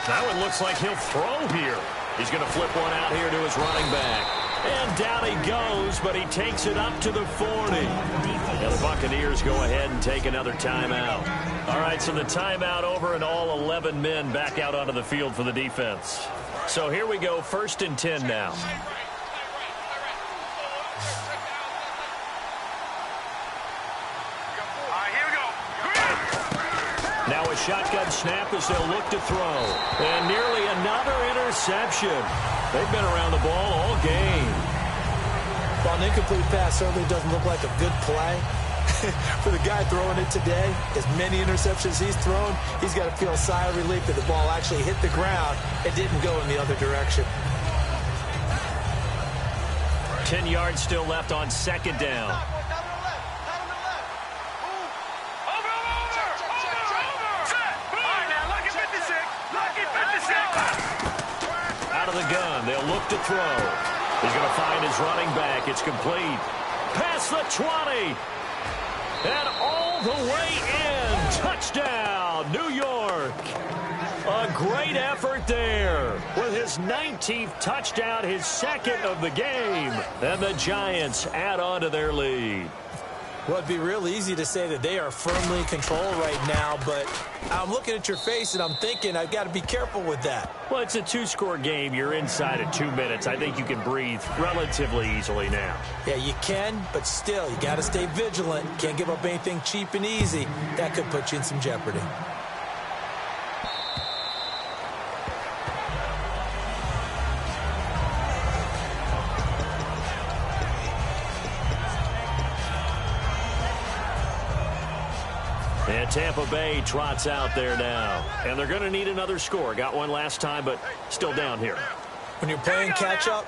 That one looks like he'll throw here. He's going to flip one out here to his running back. And down he goes, but he takes it up to the 40. And the Buccaneers go ahead and take another timeout. All right, so the timeout over and all 11 men back out onto the field for the defense. So here we go, 1st and 10 now. Now a shotgun snap as they'll look to throw. And nearly another interception. They've been around the ball all game. Well, an incomplete pass certainly doesn't look like a good play. For the guy throwing it today, as many interceptions he's thrown, he's got to feel a sigh of relief that the ball actually hit the ground and didn't go in the other direction. 10 yards still left on 2nd down. Out of the gun, they'll look to throw. He's going to find his running back. It's complete. Past the 20. And all the way in. Touchdown, New York. A great effort there with his 19th touchdown, his 2nd of the game. And the Giants add on to their lead. Well, it'd be real easy to say that they are firmly in control right now, but I'm looking at your face and I'm thinking I've got to be careful with that. Well, it's a 2-score game. You're inside of 2 minutes. I think you can breathe relatively easily now. Yeah, you can, but still, you got to stay vigilant. Can't give up anything cheap and easy. That could put you in some jeopardy. And Tampa Bay trots out there now. And they're going to need another score. Got one last time, but still down here. When you're playing catch-up,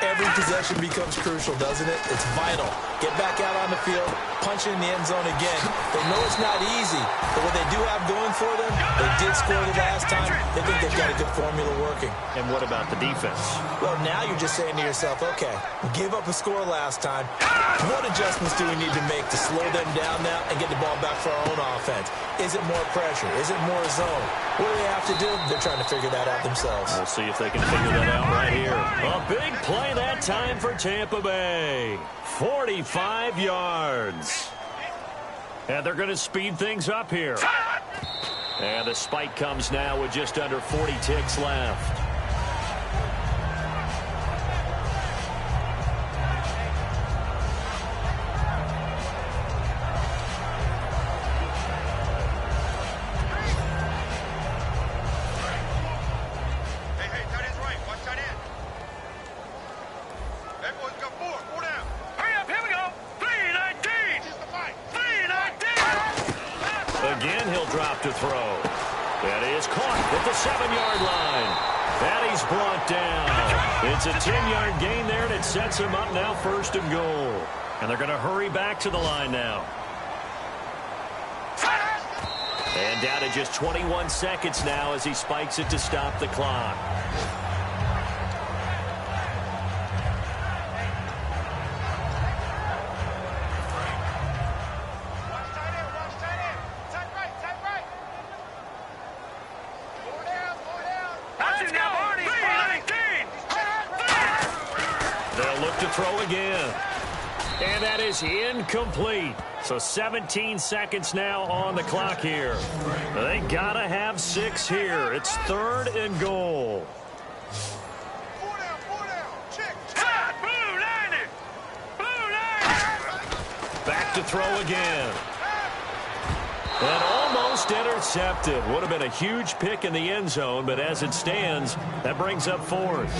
every possession becomes crucial, doesn't it? It's vital. Get back out on the field, punch it in the end zone again. They know it's not easy, but what they do have going for them, they did score the last time. They think they've got a good formula working. And what about the defense? Well, now you're just saying to yourself, okay, we gave up a score last time. What adjustments do we need to make to slow them down now and get the ball back for our own offense? Is it more pressure? Is it more zone? What do they have to do? They're trying to figure that out themselves. We'll see if they can figure that out right here. A big play that time for Tampa Bay. 45 yards. And they're going to speed things up here. And the spike comes now with just under 40 ticks left. Again, he'll drop to throw. That is caught at the 7-yard line. And he's brought down. It's a 10-yard gain there, and it sets him up now 1st and goal. And they're going to hurry back to the line now. And down to just 21 seconds now as he spikes it to stop the clock. Throw again. And that is incomplete. So 17 seconds now on the clock here. They gotta have 6 here. It's 3rd and goal. Back to throw again. And almost intercepted. Would have been a huge pick in the end zone, but as it stands, that brings up 4th.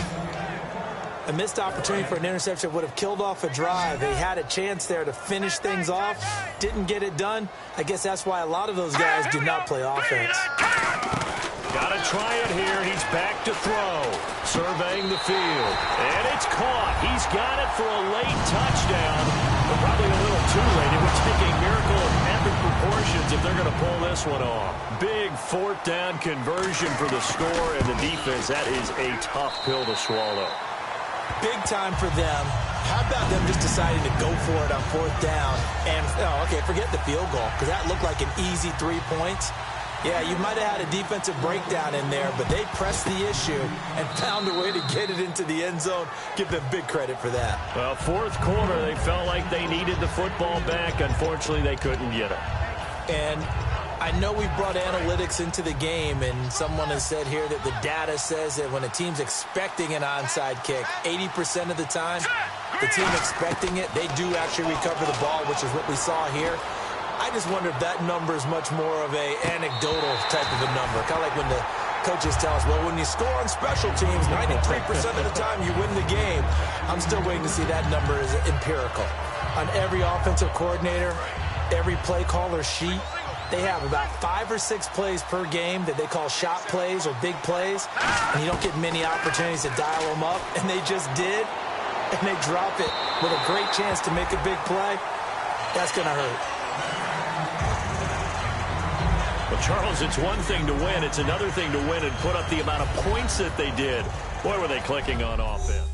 A missed opportunity for an interception would have killed off a drive. They had a chance there to finish things off. Didn't get it done. I guess that's why a lot of those guys do not play offense. Got to try it here. He's back to throw. Surveying the field. And it's caught. He's got it for a late touchdown. But probably a little too late. It would take a miracle of epic proportions if they're going to pull this one off. Big 4th down conversion for the score and the defense. That is a tough pill to swallow. Big time for them. How about them just deciding to go for it on 4th down? And, okay, forget the field goal, because that looked like an easy 3 points. Yeah, you might have had a defensive breakdown in there, but they pressed the issue and found a way to get it into the end zone. Give them big credit for that. Well, 4th quarter, they felt like they needed the football back. Unfortunately, they couldn't get it. And I know we brought analytics into the game, and someone has said here that the data says that when a team's expecting an onside kick, 80% of the time, the team expecting it, they do actually recover the ball, which is what we saw here. I just wonder if that number is much more of a anecdotal type of a number. Kind of like when the coaches tell us, well, when you score on special teams, 93% of the time you win the game. I'm still waiting to see that number is empirical. On every offensive coordinator, every play caller sheet, they have about 5 or 6 plays per game that they call shot plays or big plays, and you don't get many opportunities to dial them up, and they just did, and they drop it with a great chance to make a big play. That's going to hurt. Well, Charles, it's one thing to win. It's another thing to win and put up the amount of points that they did. Boy, were they clicking on offense.